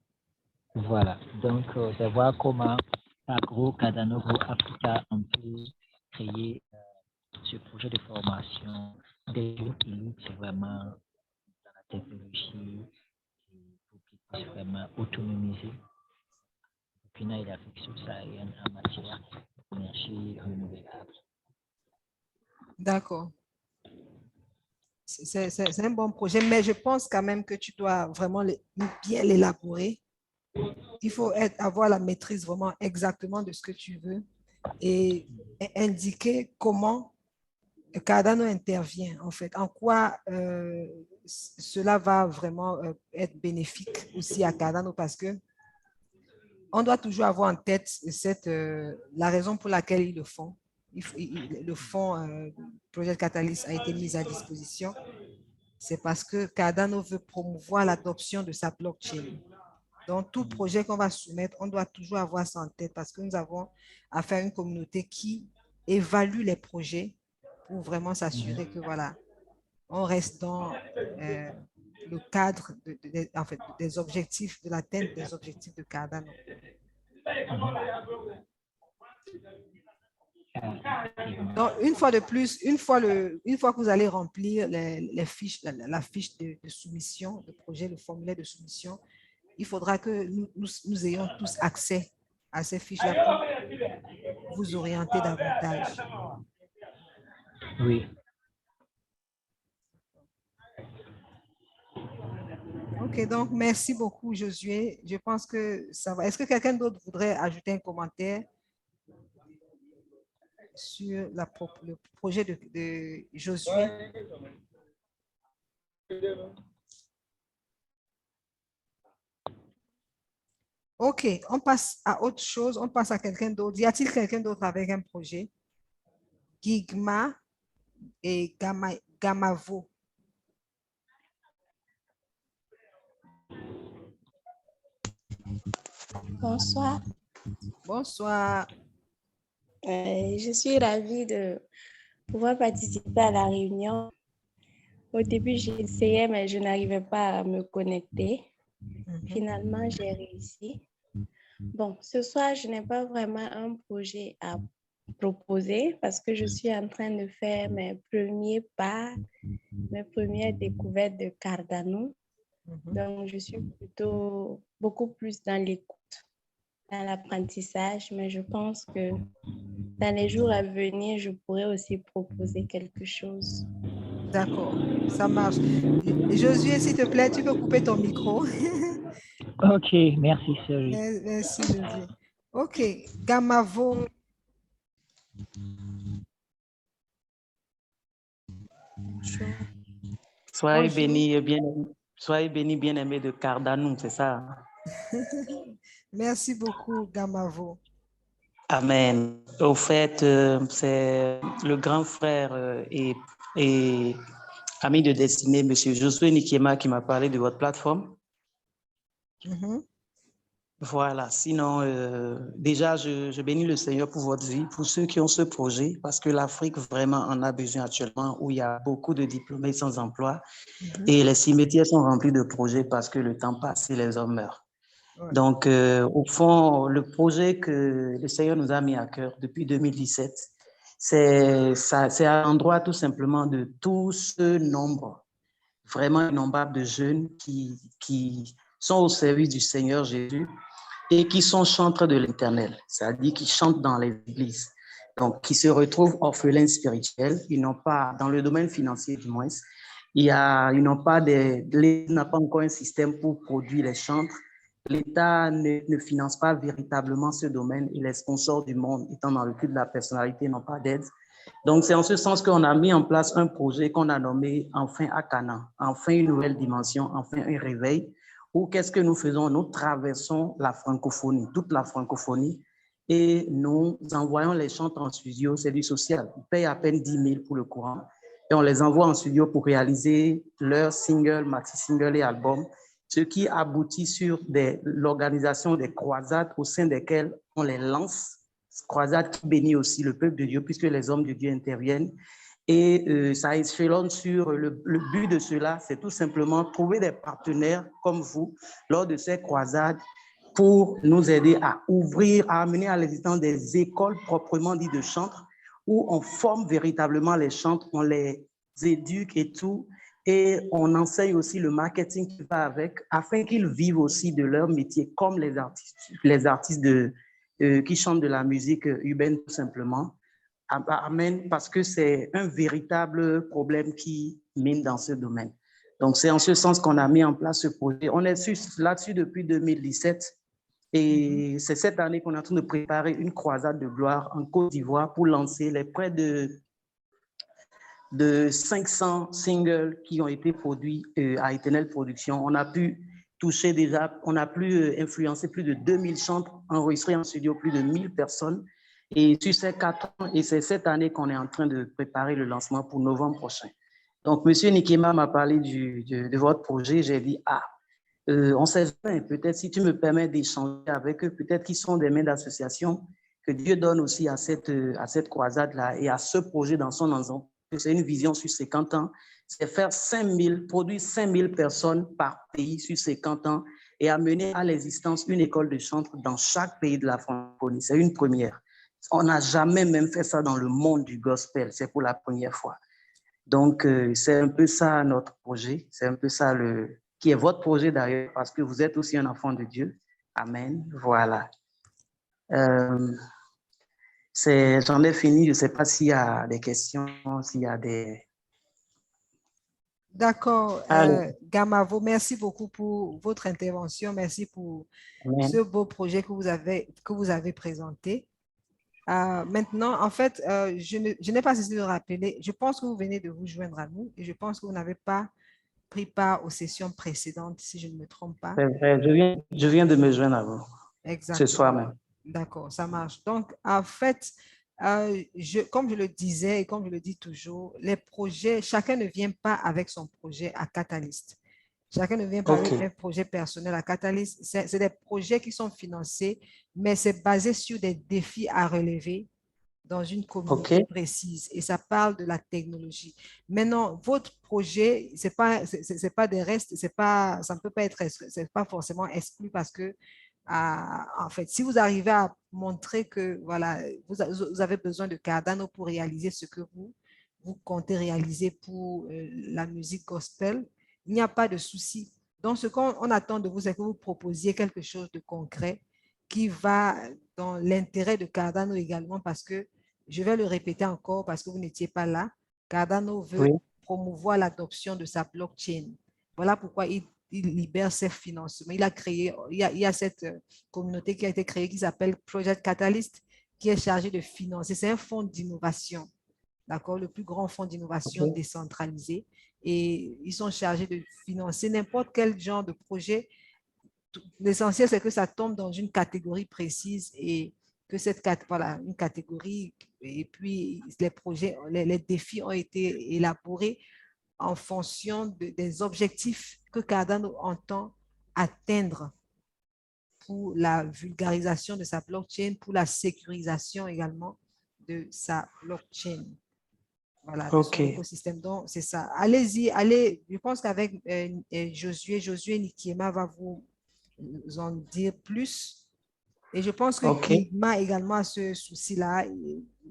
Voilà, donc je vais voir comment par Cardano, Grow Africa, on peut créer ce projet de formation des élites vraiment dans la technologie pour qu'ils puissent vraiment autonomiser le Burkina et l'Afrique subsaharienne en matière d'énergie renouvelable. D'accord. C'est un bon projet, mais je pense quand même que tu dois vraiment bien l'élaborer il faut avoir la maîtrise vraiment exactement de ce que tu veux et indiquer comment Cardano intervient, en fait, en quoi cela va vraiment être bénéfique aussi à Cardano, parce que on doit toujours avoir en tête la raison pour laquelle ils le font. Le fonds Project Catalyst a été mis à disposition. C'est parce que Cardano veut promouvoir l'adoption de sa blockchain. Donc, tout projet qu'on va soumettre, on doit toujours avoir ça en tête parce que nous avons affaire à une communauté qui évalue les projets pour vraiment s'assurer que, voilà, on reste dans le cadre en fait, des objectifs, de l'atteinte des objectifs de Cardano. Donc, une fois de plus, une fois que vous allez remplir les fiches, la fiche de soumission, de projet, le formulaire de soumission, il faudra que nous ayons tous accès à ces fiches-là pour vous orienter davantage. Oui. OK, donc merci beaucoup, Josué. Je pense que ça va. Est-ce que quelqu'un d'autre voudrait ajouter un commentaire sur le projet de Josué? OK, on passe à autre chose. On passe à quelqu'un d'autre. Y a-t-il quelqu'un d'autre avec un projet? Gigma et Gamavo. Bonsoir. Bonsoir. Je suis ravie de pouvoir participer à la réunion. Au début, j'essayais, mais je n'arrivais pas à me connecter. Finalement, j'ai réussi. Bon, ce soir, je n'ai pas vraiment un projet à proposer parce que je suis en train de faire mes premiers pas, mes premières découvertes de Cardano. Donc, je suis plutôt beaucoup plus dans l'écoute, dans l'apprentissage, mais je pense que dans les jours à venir, je pourrais aussi proposer quelque chose. D'accord, ça marche. Josué, s'il te plaît, tu peux couper ton micro. OK, merci, Sherry. Merci, Josué. OK, Gamavo. Soyez bénis, bien-aimés de Cardano, c'est ça? Merci beaucoup, Gamavo. Amen. Au fait, c'est le grand frère et ami de destinée, M. Josué Nikiema, qui m'a parlé de votre plateforme. Voilà, sinon, déjà, je bénis le Seigneur pour votre vie, pour ceux qui ont ce projet, parce que l'Afrique vraiment en a besoin actuellement, où il y a beaucoup de diplômés sans emploi, et les cimetières sont remplis de projets parce que le temps passe et les hommes meurent. Ouais. Donc, au fond, le projet que le Seigneur nous a mis à cœur depuis 2017, c'est à l'endroit tout simplement de tout ce nombre, vraiment innombrable de jeunes qui sont au service du Seigneur Jésus et qui sont chantres de l'Éternel, c'est-à-dire qui chantent dans les églises. Donc, qui se retrouvent orphelins spirituels, ils n'ont pas, dans le domaine financier du moins, l'État n'a pas encore un système pour produire les chantres. L'État ne finance pas véritablement ce domaine et les sponsors du monde, étant dans le culte de la personnalité, n'ont pas d'aide. Donc, c'est en ce sens qu'on a mis en place un projet qu'on a nommé Enfin à Cana, enfin une nouvelle dimension, enfin un réveil, où qu'est-ce que nous faisons? Nous traversons la francophonie, toute la francophonie, et nous envoyons les chantres en studio, c'est du social. Ils payent à peine 10 000 pour le courant, et on les envoie en studio pour réaliser leurs singles, maxi-singles et albums, ce qui aboutit sur l'organisation des croisades au sein desquelles on les lance, croisades qui bénit aussi le peuple de Dieu, puisque les hommes de Dieu interviennent. Et ça échelonne sur le but de cela, c'est tout simplement trouver des partenaires comme vous lors de ces croisades pour nous aider à ouvrir, à amener à l'existence des écoles proprement dites de chantres où on forme véritablement les chantres, on les éduque et tout, et on enseigne aussi le marketing qui va avec afin qu'ils vivent aussi de leur métier comme les artistes qui chantent de la musique urbaine tout simplement. Amen, parce que c'est un véritable problème qui mine dans ce domaine. Donc, c'est en ce sens qu'on a mis en place ce projet. On est là-dessus depuis 2017 Et c'est cette année qu'on est en train de préparer une croisade de gloire en Côte d'Ivoire pour lancer les près de 500 singles qui ont été produits à Éternel Production. On a pu toucher déjà, on a pu influencer plus de 2000 chants, enregistrer en studio plus de 1000 personnes. Et sur ces 4 ans, et c'est cette année qu'on est en train de préparer le lancement pour novembre prochain. Donc, M. Nikema m'a parlé de votre projet. J'ai dit, on sait jamais, peut-être si tu me permets d'échanger avec eux, peut-être qu'ils sont des mains d'association, que Dieu donne aussi à cette croisade-là et à ce projet dans son ensemble. C'est une vision sur 50 ans, c'est faire produire 5000 personnes par pays sur 50 ans et amener à l'existence une école de chant dans chaque pays de la francophonie. C'est une première. On n'a jamais même fait ça dans le monde du gospel, c'est pour la première fois. Donc, c'est un peu ça notre projet, c'est un peu ça qui est votre projet d'ailleurs, parce que vous êtes aussi un enfant de Dieu. Amen. Voilà. J'en ai fini. Je ne sais pas s'il y a des questions, s'il y a des... D'accord. Gamavo, merci beaucoup pour votre intervention. Merci pour Amen. ce beau projet que vous avez présenté. Maintenant, en fait, je n'ai pas cessé de rappeler, je pense que vous venez de vous joindre à nous et je pense que vous n'avez pas pris part aux sessions précédentes, si je ne me trompe pas. C'est vrai, je viens de me joindre à vous. Exactement. Ce soir même. D'accord, ça marche. Donc, en fait, comme je le disais et comme je le dis toujours, les projets, chacun ne vient pas avec son projet à Catalyst. Chacun ne vient pas avec un projet personnel à Catalyst. C'est des projets qui sont financés, mais c'est basé sur des défis à relever dans une communauté précise et ça parle de la technologie. Maintenant, votre projet, c'est pas des restes, ça ne peut pas être, c'est pas forcément exclu parce que, en fait, si vous arrivez à montrer que, voilà, vous avez besoin de Cardano pour réaliser ce que vous comptez réaliser pour la musique gospel, il n'y a pas de souci. Donc, ce qu'on attend de vous, c'est que vous proposiez quelque chose de concret qui va dans l'intérêt de Cardano également parce que je vais le répéter encore parce que vous n'étiez pas là. Cardano veut promouvoir l'adoption de sa blockchain. Voilà pourquoi il libère ses financements. Il y a cette communauté qui a été créée qui s'appelle Project Catalyst qui est chargée de financer. C'est un fonds d'innovation, d'accord, le plus grand fonds d'innovation décentralisé. Et ils sont chargés de financer n'importe quel genre de projet. L'essentiel, c'est que ça tombe dans une catégorie précise et que voilà, une catégorie, et puis les projets, les défis ont été élaborés en fonction des objectifs que Cardano entend atteindre pour la vulgarisation de sa blockchain, pour la sécurisation également de sa blockchain. Voilà, de son écosystème. Donc, c'est ça. Allez-y, allez. Je pense qu'avec Josué Nikiema va vous en dire plus. Et je pense que Nigma également a ce souci-là.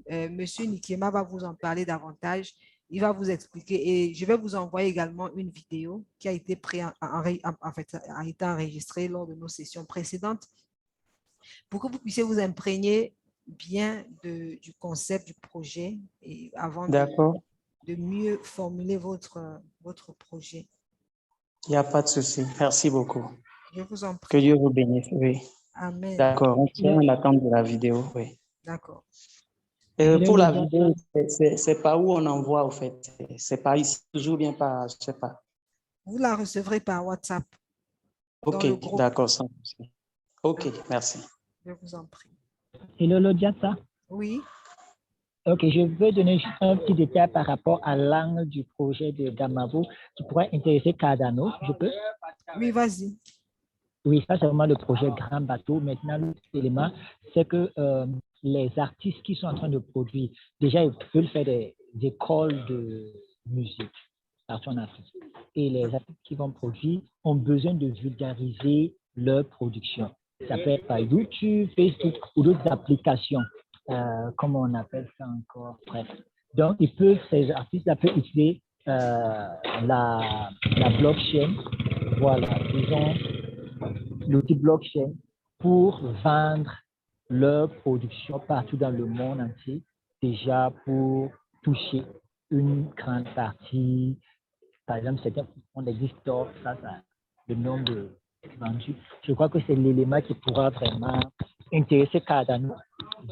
Monsieur Nikiema va vous en parler davantage. Il va vous expliquer et je vais vous envoyer également une vidéo qui a été a été enregistrée lors de nos sessions précédentes pour que vous puissiez vous imprégner bien du concept du projet et avant de mieux formuler votre projet. Il n'y a pas de souci. Merci beaucoup. Je vous en prie. Que Dieu vous bénisse. Oui. Amen. D'accord. On tient en attente de la vidéo. Oui. D'accord. Pour la vidéo, c'est pas où on envoie, au fait. C'est pas ici, toujours bien par, je sais pas. Vous la recevrez par WhatsApp. Ok, d'accord. Ok, merci. Je vous en prie. Hello, Lodiata. Oui. Ok, je veux donner juste un petit détail par rapport à l'angle du projet de Gamavo qui pourrait intéresser Cardano. Je peux? Oui, vas-y. Oui, ça c'est vraiment le projet Grand Bateau. Maintenant, l'autre élément, c'est que les artistes qui sont en train de produire, déjà, ils veulent faire des écoles de musique partout en Afrique. Et les artistes qui vont produire ont besoin de vulgariser leur production. Ça peut être par YouTube, Facebook ou d'autres applications. Comment on appelle ça encore? Bref. Donc, ces artistes peuvent utiliser la blockchain. Voilà, disons, l'outil blockchain pour vendre leur production partout dans le monde entier, déjà pour toucher une grande partie. Par exemple, certains font des gift stores, le nombre vendu. Je crois que c'est l'élément qui pourra vraiment intéresser Cardano.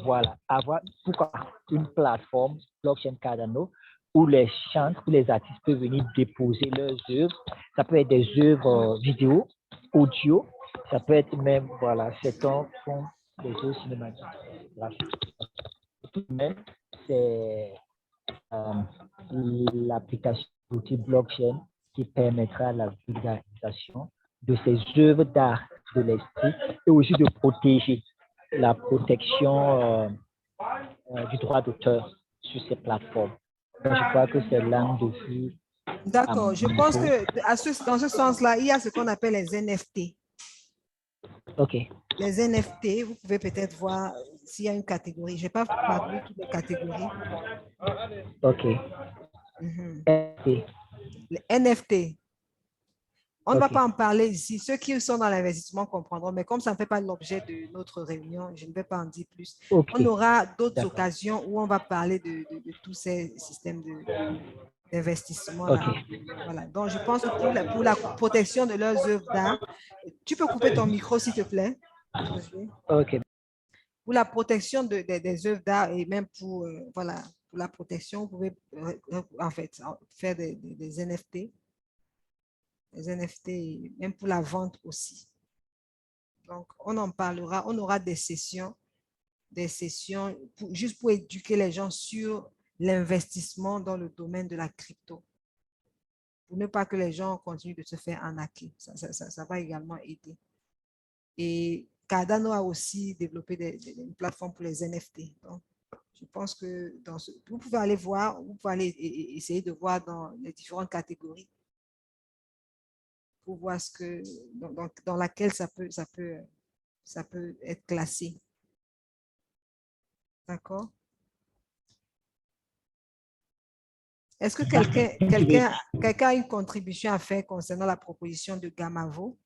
Voilà, avoir pourquoi une plateforme blockchain Cardano où les chantres, où les artistes peuvent venir déposer leurs œuvres. Ça peut être des œuvres vidéo, audio, ça peut être même, voilà, certains font des œuvres cinématographiques. Tout de même, c'est l'application d'outils blockchain qui permettra la vulgarisation de ces œuvres d'art de l'esprit et aussi de protéger la protection du droit d'auteur sur ces plateformes. Donc, je crois que c'est l'angle de vue. D'accord, je pense que dans ce sens-là, il y a ce qu'on appelle les NFT. OK. Les NFT, vous pouvez peut-être voir s'il y a une catégorie. Je n'ai pas parlé de toutes les catégories. OK. Les NFT. On ne va OK. pas en parler ici. Ceux qui sont dans l'investissement comprendront, mais comme ça ne fait pas l'objet de notre réunion, je ne vais pas en dire plus. OK. On aura d'autres D'accord. occasions où on va parler de tous ces systèmes d'investissement. OK. Voilà. Donc, je pense que pour la protection de leurs œuvres d'art, tu peux couper ton micro, s'il te plaît. OK. Pour la protection des œuvres d'art et même pour, voilà, pour la protection, vous pouvez en fait faire des NFT. Les NFT, même pour la vente aussi. Donc, on en parlera, on aura des sessions juste pour éduquer les gens sur l'investissement dans le domaine de la crypto. Pour ne pas que les gens continuent de se faire arnaquer. Ça va également aider. Et Cardano a aussi développé une plateforme pour les NFT. Donc, je pense que vous pouvez aller voir, vous pouvez aller essayer de voir dans les différentes catégories pour voir dans laquelle ça peut être classé. D'accord? Est-ce que quelqu'un a une contribution à faire concernant la proposition de Gamavo?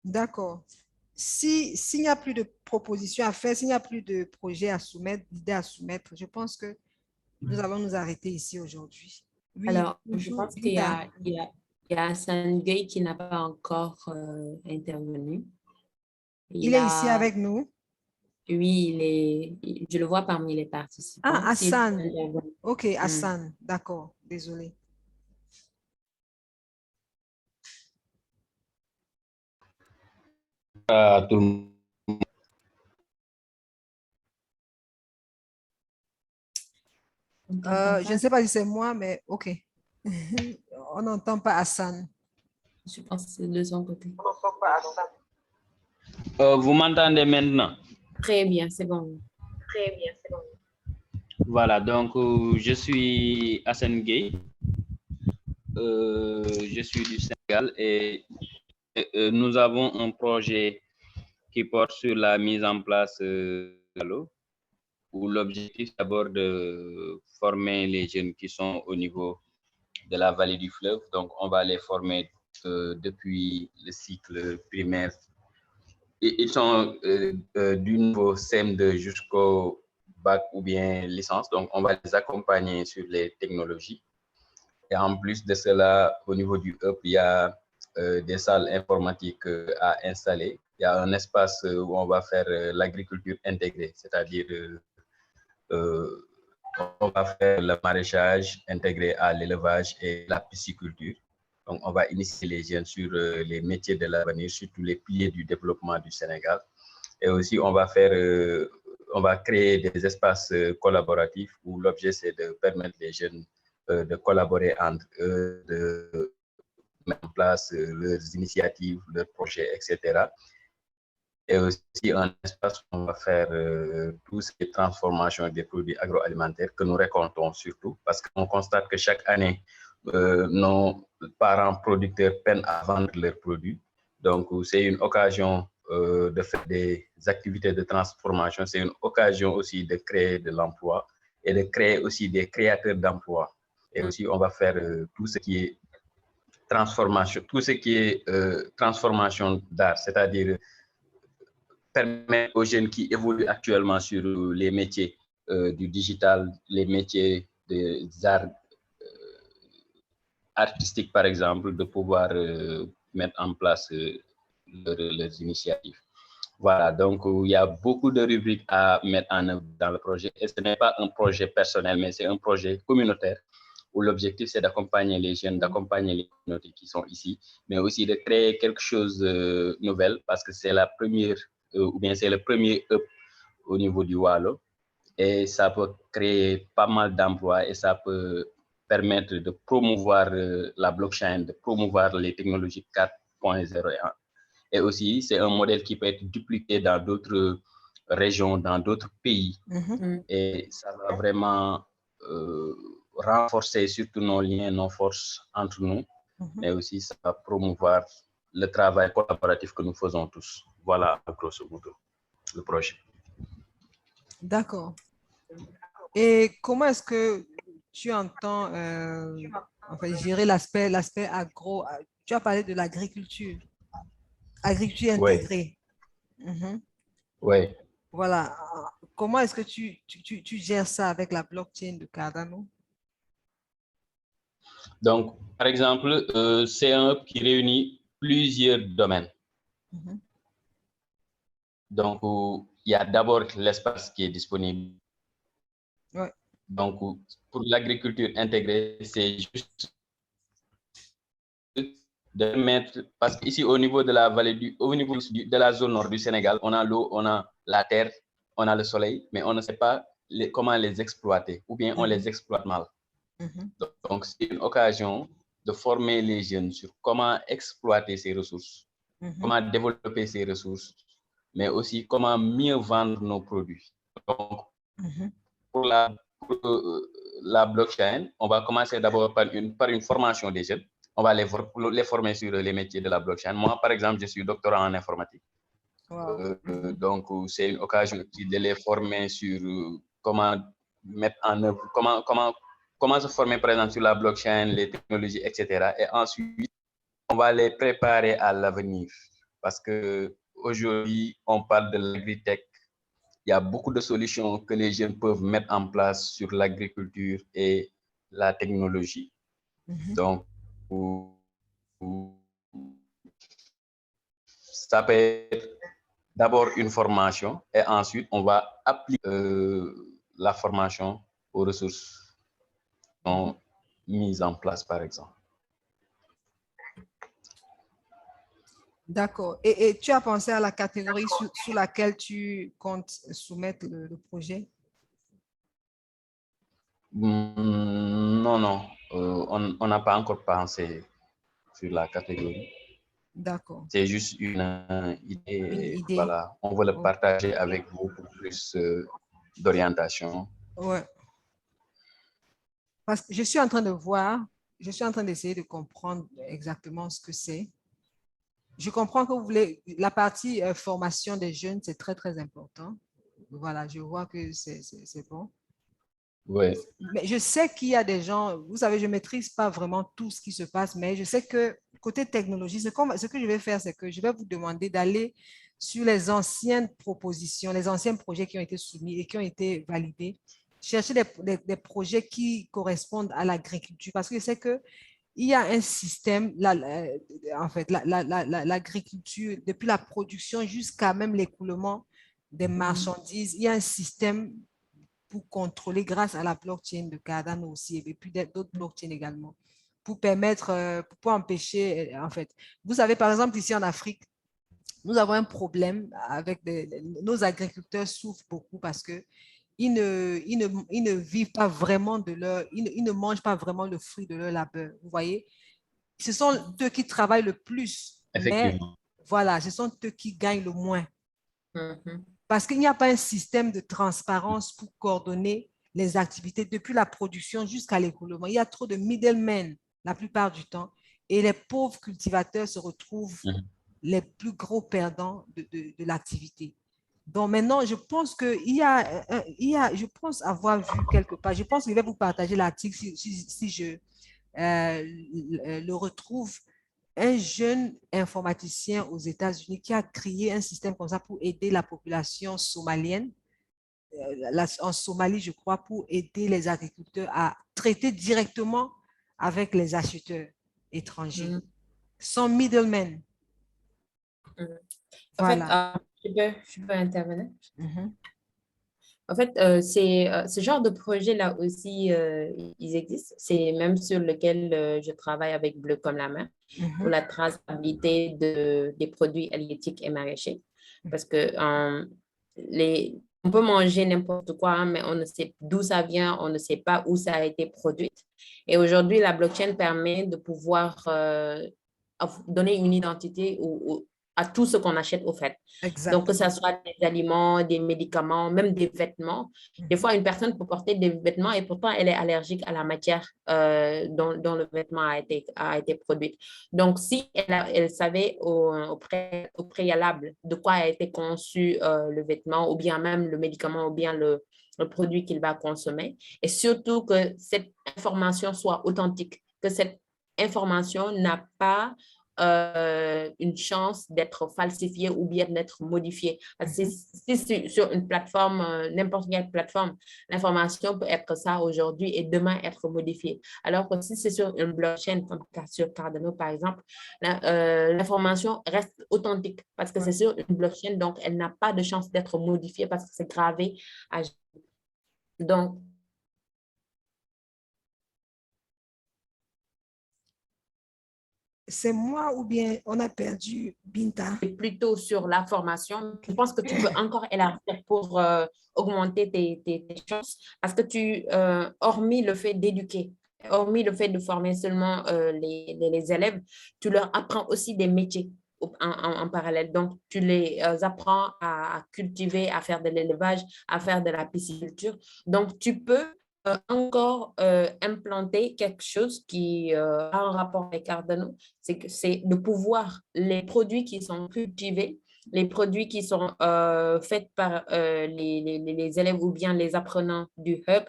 D'accord. S'il n'y a plus de propositions à faire, s'il n'y a plus de projets à soumettre, d'idées à soumettre, je pense que nous allons nous arrêter ici aujourd'hui. Oui, Alors, je bonjour, pense qu'il y Linda. a Hassan Gueye qui n'a pas encore intervenu. Il est ici avec nous. Oui, je le vois parmi les participants. Ah, Hassan. Ok, Hassan. D'accord, désolé. Tout le monde. Je ne sais pas si c'est moi, mais ok. On n'entend pas Hassan. Je pense que c'est de son côté. On n'entend pas Hassan. Vous m'entendez maintenant? Très bien, c'est bon. Très bien, c'est bon. Voilà, donc je suis Hassan Gueye. Je suis du Sénégal et nous avons un projet qui porte sur la mise en place de l'eau, où l'objectif est d'abord de former les jeunes qui sont au niveau de la vallée du fleuve. Donc, on va les former depuis le cycle primaire. Ils sont du niveau CM2 jusqu'au bac ou bien licence. Donc, on va les accompagner sur les technologies. Et en plus de cela, au niveau du hub, il y a des salles informatiques à installer. Il y a un espace où on va faire l'agriculture intégrée, c'est-à-dire on va faire le maraîchage intégré à l'élevage et la pisciculture. Donc, on va initier les jeunes sur les métiers de l'avenir, sur tous les piliers du développement du Sénégal. Et aussi, on va créer des espaces collaboratifs où l'objet, c'est de permettre les jeunes de collaborer entre eux, de mettre en place leurs initiatives, leurs projets, etc. Et aussi un espace où on va faire toutes ces transformations des produits agroalimentaires que nous récoltons surtout, parce qu'on constate que chaque année, nos parents producteurs peinent à vendre leurs produits. Donc, c'est une occasion de faire des activités de transformation. C'est une occasion aussi de créer de l'emploi et de créer aussi des créateurs d'emplois. Et aussi, on va faire tout ce qui est transformation d'art, c'est-à-dire permettre aux jeunes qui évoluent actuellement sur les métiers du digital, les métiers des arts artistiques, par exemple, de pouvoir mettre en place leurs initiatives. Voilà, donc il y a beaucoup de rubriques à mettre en œuvre dans le projet. Et ce n'est pas un projet personnel, mais c'est un projet communautaire où l'objectif, c'est d'accompagner les jeunes, d'accompagner les communautés qui sont ici, mais aussi de créer quelque chose de nouvel parce que c'est la première, ou bien c'est le premier hub au niveau du Wallo. Et ça peut créer pas mal d'emplois et ça peut permettre de promouvoir la blockchain, de promouvoir les technologies 4.0 et aussi, c'est un modèle qui peut être dupliqué dans d'autres régions, dans d'autres pays. Et ça va vraiment renforcer surtout nos liens, nos forces entre nous, mais aussi ça va promouvoir le travail collaboratif que nous faisons tous. Voilà, grosso modo, le projet. D'accord. Et comment est-ce que tu entends gérer l'aspect agro? Tu as parlé de l'agriculture. Agriculture intégrée. Oui. Voilà. Comment est-ce que tu gères ça avec la blockchain de Cardano? Donc, par exemple, c'est un hub qui réunit plusieurs domaines. Donc, il y a d'abord l'espace qui est disponible. Ouais. Donc, pour l'agriculture intégrée, c'est juste de mettre, parce qu'ici au niveau de la vallée, au niveau de la zone nord du Sénégal, on a l'eau, on a la terre, on a le soleil, mais on ne sait pas comment les exploiter, ou bien on les exploite mal. Donc, c'est une occasion de former les jeunes sur comment exploiter ces ressources, comment développer ces ressources, mais aussi comment mieux vendre nos produits. Donc, pour la blockchain, on va commencer d'abord par une formation des jeunes. On va les former sur les métiers de la blockchain. Moi, par exemple, je suis doctorant en informatique. Donc, c'est une occasion de les former sur comment mettre en œuvre, comment se former, par exemple, sur la blockchain, les technologies, etc. Et ensuite, on va les préparer à l'avenir. Parce qu'aujourd'hui, on parle de l'agritech. Il y a beaucoup de solutions que les jeunes peuvent mettre en place sur l'agriculture et la technologie. Donc, ça peut être d'abord une formation et ensuite, on va appliquer la formation aux ressources mises en place, par exemple. D'accord. Et tu as pensé à la catégorie sous laquelle tu comptes soumettre le projet? Non, non. On n'a pas encore pensé sur la catégorie. D'accord. C'est juste une idée. Voilà. On veut le partager avec vous pour plus d'orientation. Ouais. Parce que je suis en train de voir, je suis en train d'essayer de comprendre exactement ce que c'est. Je comprends que vous voulez, la partie formation des jeunes, c'est très, très important. Voilà, je vois que c'est bon. Oui. Mais je sais qu'il y a des gens, vous savez, je ne maîtrise pas vraiment tout ce qui se passe, mais je sais que côté technologie, ce que je vais faire, c'est que je vais vous demander d'aller sur les anciennes propositions, les anciens projets qui ont été soumis et qui ont été validés, chercher des projets qui correspondent à l'agriculture, parce que je sais que il y a un système, en fait, l'agriculture, depuis la production jusqu'à même l'écoulement des marchandises, il y a un système pour contrôler grâce à la blockchain de Cardano aussi, et puis d'autres blockchains également, pour permettre, pour empêcher, en fait. Vous savez, par exemple, ici en Afrique, nous avons un problème avec nos agriculteurs souffrent beaucoup parce que ils ne vivent pas vraiment de leur, ils ne mangent pas vraiment le fruit de leur labeur. Vous voyez, ce sont eux qui travaillent le plus, mais voilà, ce sont eux qui gagnent le moins. Parce qu'il n'y a pas un système de transparence pour coordonner les activités depuis la production jusqu'à l'écoulement. Il y a trop de middlemen la plupart du temps et les pauvres cultivateurs se retrouvent les plus gros perdants de l'activité. Donc maintenant, je pense je pense avoir vu quelque part, je pense que je vais vous partager l'article si je le retrouve, un jeune informaticien aux États-Unis qui a créé un système comme ça pour aider la population somalienne en Somalie, je crois, pour aider les agriculteurs à traiter directement avec les acheteurs étrangers, sans middleman. En Voilà. fait, je peux intervenir. En fait, ce genre de projet-là aussi, ils existent. C'est même sur lequel je travaille avec Bleu comme la mer pour la traçabilité des produits halieutiques et maraîchers. Parce que on peut manger n'importe quoi, mais on ne sait d'où ça vient, on ne sait pas où ça a été produit. Et aujourd'hui, la blockchain permet de pouvoir donner une identité à tout ce qu'on achète au fait. Exactement. Donc, que ce soit des aliments, des médicaments, même des vêtements. Des fois, une personne peut porter des vêtements et pourtant, elle est allergique à la matière dont le vêtement a été produit. Donc, si elle savait au préalable de quoi a été conçu le vêtement ou bien même le médicament ou bien le produit qu'il va consommer, et surtout que cette information soit authentique, que cette information n'a pas une chance d'être falsifiée ou bien d'être modifiée. Si sur une plateforme, n'importe quelle plateforme, l'information peut être ça aujourd'hui et demain être modifiée. Alors que si c'est sur une blockchain, comme sur Cardano par exemple, l'information reste authentique parce que c'est sur une blockchain, donc elle n'a pas de chance d'être modifiée parce que c'est gravé à... Donc, c'est moi ou bien on a perdu Binta? Plutôt sur la formation. Je pense que tu peux encore élargir pour augmenter tes chances parce que hormis le fait d'éduquer, hormis le fait de former seulement les élèves, tu leur apprends aussi des métiers en parallèle. Donc, tu les apprends à cultiver, à faire de l'élevage, à faire de la pisciculture. Donc, tu peux encore implanter quelque chose qui a un rapport avec Cardano, c'est de pouvoir, les produits qui sont cultivés, les produits qui sont faits par les élèves ou bien les apprenants du hub,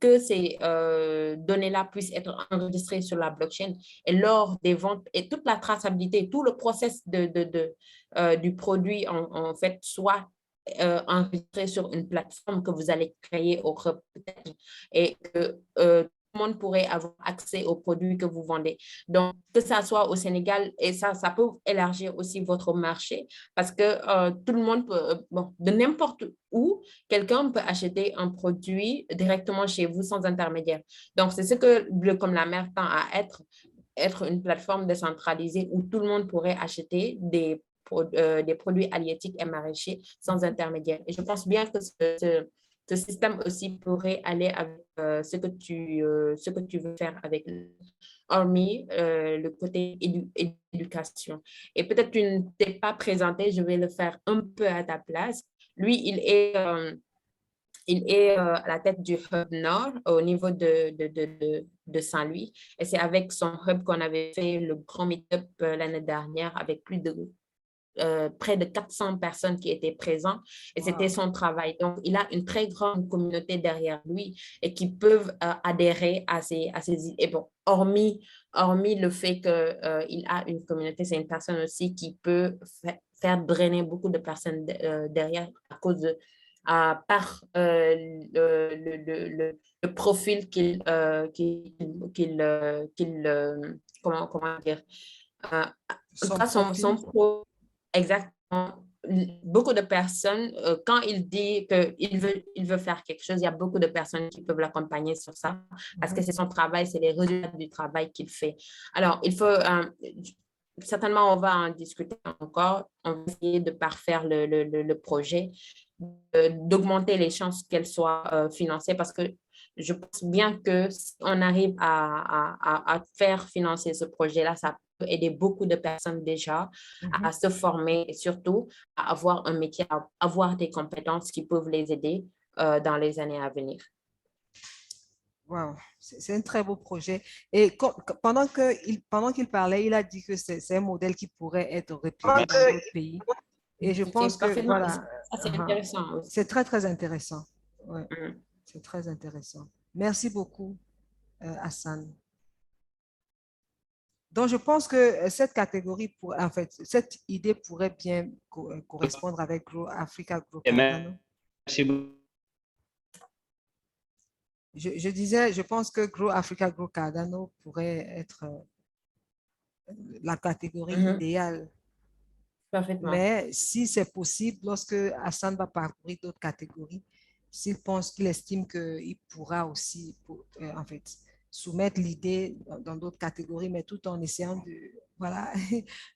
que ces données-là puissent être enregistrées sur la blockchain et lors des ventes et toute la traçabilité, tout le process du produit en fait soit enregistré sur une plateforme que vous allez créer au hub peut-être et que tout le monde pourrait avoir accès aux produits que vous vendez. Donc, que ça soit au Sénégal, et ça peut élargir aussi votre marché parce que tout le monde peut, de n'importe où, quelqu'un peut acheter un produit directement chez vous sans intermédiaire. Donc, c'est ce que Bleu comme la mer tend à être une plateforme décentralisée où tout le monde pourrait acheter des produits halieutiques et maraîchers sans intermédiaire. Et je pense bien que ce système aussi pourrait aller avec ce que tu veux faire avec hormis le côté éducation. Et peut-être tu ne t'es pas présenté, je vais le faire un peu à ta place. Lui, il est à la tête du Hub Nord au niveau de Saint-Louis. Et c'est avec son hub qu'on avait fait le grand meet-up l'année dernière avec près de 400 personnes qui étaient présentes et c'était son travail. Donc, il a une très grande communauté derrière lui et qui peuvent adhérer à ces idées. Et bon, hormis le fait qu'il a une communauté, c'est une personne aussi qui peut faire drainer beaucoup de personnes derrière à cause de par le profil comment dire, en tout cas, son pro. Exactement. Beaucoup de personnes, quand il dit qu'il veut faire quelque chose, il y a beaucoup de personnes qui peuvent l'accompagner sur ça parce que c'est son travail, c'est les résultats du travail qu'il fait. Alors, il faut, certainement, on va en discuter encore, on va essayer de parfaire le projet, d'augmenter les chances qu'elle soit financée parce que je pense bien que si on arrive à faire financer ce projet-là, ça peut aider beaucoup de personnes déjà à se former et surtout à avoir un métier, à avoir des compétences qui peuvent les aider dans les années à venir. Wow, c'est un très beau projet. Et pendant qu'il parlait, il a dit que c'est un modèle qui pourrait être répliqué dans d'autres pays. Et je pense que voilà, c'est intéressant aussi. C'est très, très intéressant. Ouais, c'est très intéressant. Merci beaucoup, Hassan. Donc, je pense que cette catégorie, en fait, cette idée pourrait bien correspondre avec Africa Grow Cardano. Merci beaucoup. Je disais, je pense que Grow Africa, Grow Cardano pourrait être la catégorie idéale. Parfaitement. Mais si c'est possible, lorsque Hassan va parcourir d'autres catégories, s'il pense qu'il estime qu'il pourra aussi, en fait, soumettre l'idée dans d'autres catégories, mais tout en essayant de voilà,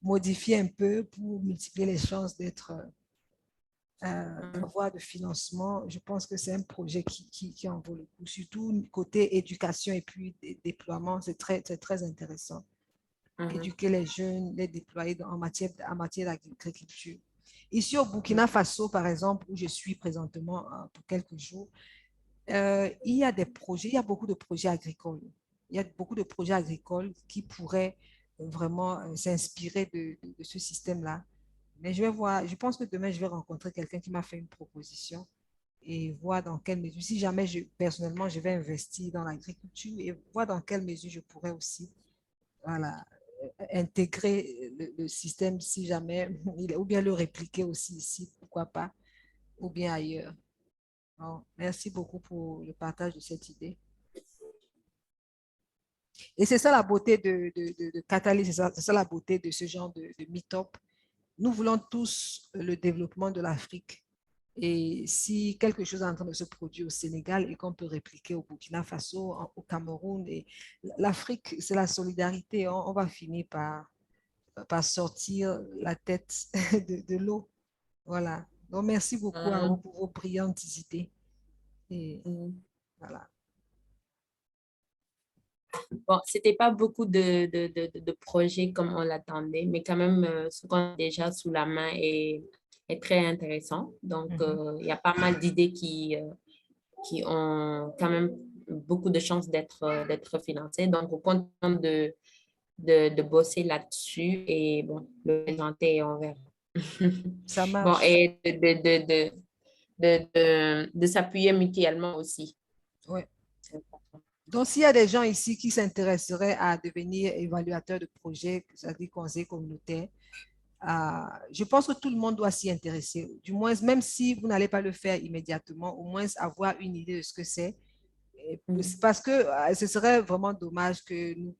modifier un peu pour multiplier les chances d'être d'avoir de financement, je pense que c'est un projet qui en vaut le coup, surtout côté éducation et puis déploiement, c'est très intéressant. Éduquer les jeunes, les déployer en matière d'agriculture. Ici au Burkina Faso, par exemple, où je suis présentement pour quelques jours, il y a des projets, il y a beaucoup de projets agricoles. Il y a beaucoup de projets agricoles qui pourraient vraiment s'inspirer de ce système-là. Mais je vais voir, je pense que demain, je vais rencontrer quelqu'un qui m'a fait une proposition et voir dans quelle mesure, si jamais personnellement, je vais investir dans l'agriculture et voir dans quelle mesure je pourrais aussi voilà, intégrer le système si jamais, ou bien le répliquer aussi ici, pourquoi pas, ou bien ailleurs. Bon, merci beaucoup pour le partage de cette idée. Et c'est ça la beauté de Catalyst, c'est ça la beauté de ce genre de meet-up. Nous voulons tous le développement de l'Afrique. Et si quelque chose est en train de se produire au Sénégal et qu'on peut répliquer au Burkina Faso, au Cameroun, et l'Afrique, c'est la solidarité. On va finir par sortir la tête de l'eau. Voilà. Donc, merci beaucoup à vous pour vos brillantes idées. Et voilà. Bon, c'était pas beaucoup de projets comme on l'attendait, mais quand même, ce qu'on a déjà sous la main est très intéressant. Donc, il y a pas mal d'idées qui ont quand même beaucoup de chances d'être financées. Donc, on compte de bosser là-dessus et bon, le présenter et on verra. Ça marche. Bon, et de s'appuyer mutuellement aussi. Oui. Donc, s'il y a des gens ici qui s'intéresseraient à devenir évaluateurs de projets, c'est-à-dire conseillers communautaires, je pense que tout le monde doit s'y intéresser. Du moins, même si vous n'allez pas le faire immédiatement, au moins avoir une idée de ce que c'est. Parce que ce serait vraiment dommage que nous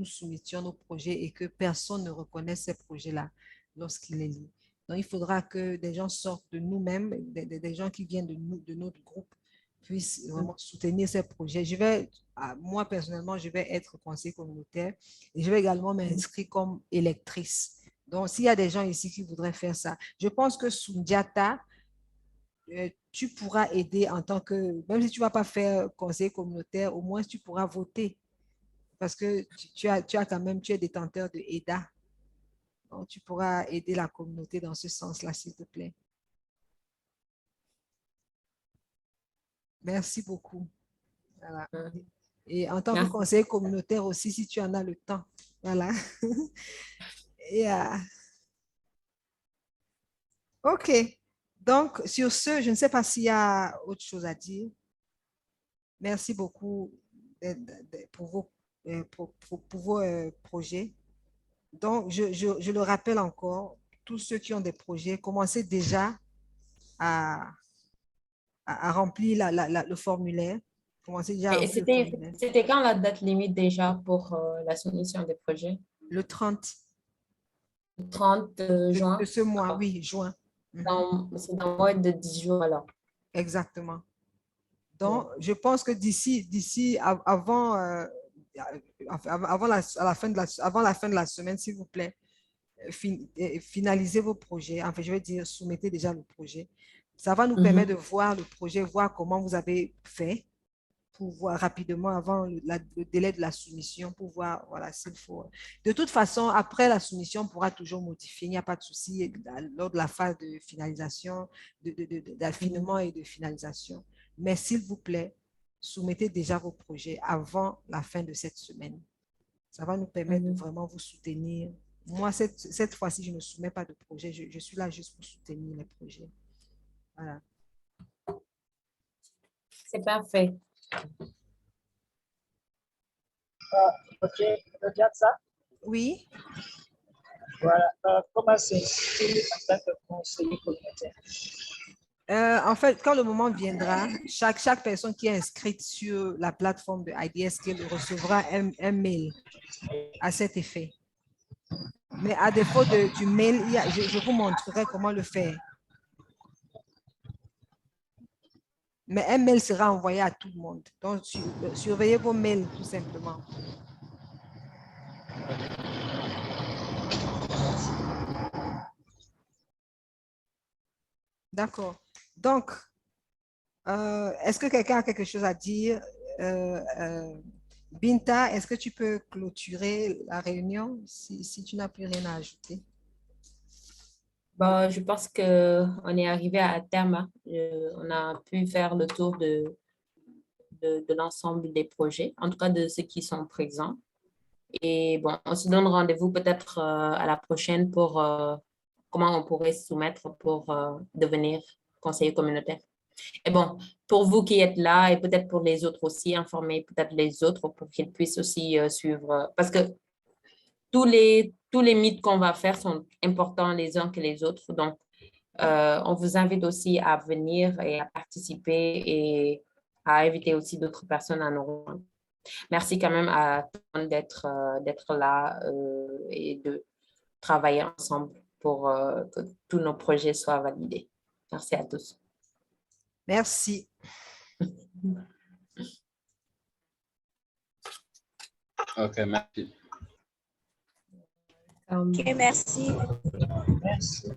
soumettions nos projets et que personne ne reconnaisse ces projets-là lorsqu'il les lit. Donc, il faudra que des gens sortent de nous-mêmes, des gens qui viennent de notre groupe puissent vraiment soutenir ces projets. Moi, personnellement, je vais être conseiller communautaire et je vais également m'inscrire comme électrice. Donc, s'il y a des gens ici qui voudraient faire ça, je pense que Sundiata, tu pourras aider en tant que, même si tu ne vas pas faire conseiller communautaire, au moins tu pourras voter parce que tu as quand même, tu es détenteur de EDA. Donc, tu pourras aider la communauté dans ce sens-là, s'il te plaît. Merci beaucoup. Voilà. Et en tant que conseiller communautaire aussi, si tu en as le temps. Voilà. Et, OK. Donc, sur ce, je ne sais pas s'il y a autre chose à dire. Merci beaucoup pour vos projets. Donc, je le rappelle encore, tous ceux qui ont des projets, commencez déjà à remplir le formulaire. Commencez déjà à remplir le formulaire. C'était quand la date limite déjà pour la soumission des projets? Le 30. Le 30 juin? De ce mois, oui, juin. C'est dans moins de 10 jours alors. Exactement. Donc, je pense que avant la fin de la semaine, s'il vous plaît, finalisez vos projets. Enfin, je vais dire, soumettez déjà le projet. Ça va nous permettre de voir le projet, voir comment vous avez fait pour voir rapidement avant le délai de la soumission, pour voir, voilà, s'il faut. De toute façon, après la soumission, on pourra toujours modifier, il n'y a pas de souci lors de la phase de finalisation, d'affinement et de finalisation. Mais s'il vous plaît, soumettez déjà vos projets avant la fin de cette semaine. Ça va nous permettre de vraiment vous soutenir. Moi, cette fois-ci, je ne soumets pas de projet. Je suis là juste pour soutenir les projets. Voilà. C'est parfait. OK, regarde ça. Oui. Voilà. Comment s'inscrire en tant que conseiller communautaire? En fait, quand le moment viendra, chaque personne qui est inscrite sur la plateforme de IDSK recevra un mail à cet effet. Mais à défaut du mail, je vous montrerai comment le faire. Mais un mail sera envoyé à tout le monde. Donc, surveillez vos mails, tout simplement. D'accord. Donc, est-ce que quelqu'un a quelque chose à dire? Binta, est-ce que tu peux clôturer la réunion si tu n'as plus rien à ajouter? Bon, je pense qu'on est arrivé à terme. Hein. On a pu faire le tour de l'ensemble des projets, en tout cas de ceux qui sont présents. Et bon, on se donne rendez-vous peut-être à la prochaine pour comment on pourrait se soumettre pour devenir conseiller communautaire. Et bon, pour vous qui êtes là et peut-être pour les autres aussi, informer peut-être les autres pour qu'ils puissent aussi suivre. Parce que tous les mythes qu'on va faire sont importants les uns que les autres. Donc, on vous invite aussi à venir et à participer et à inviter aussi d'autres personnes à nous rejoindre. Merci quand même à tout le monde d'être là et de travailler ensemble pour que tous nos projets soient validés. Merci à tous. Merci. OK, merci. OK, merci. Merci.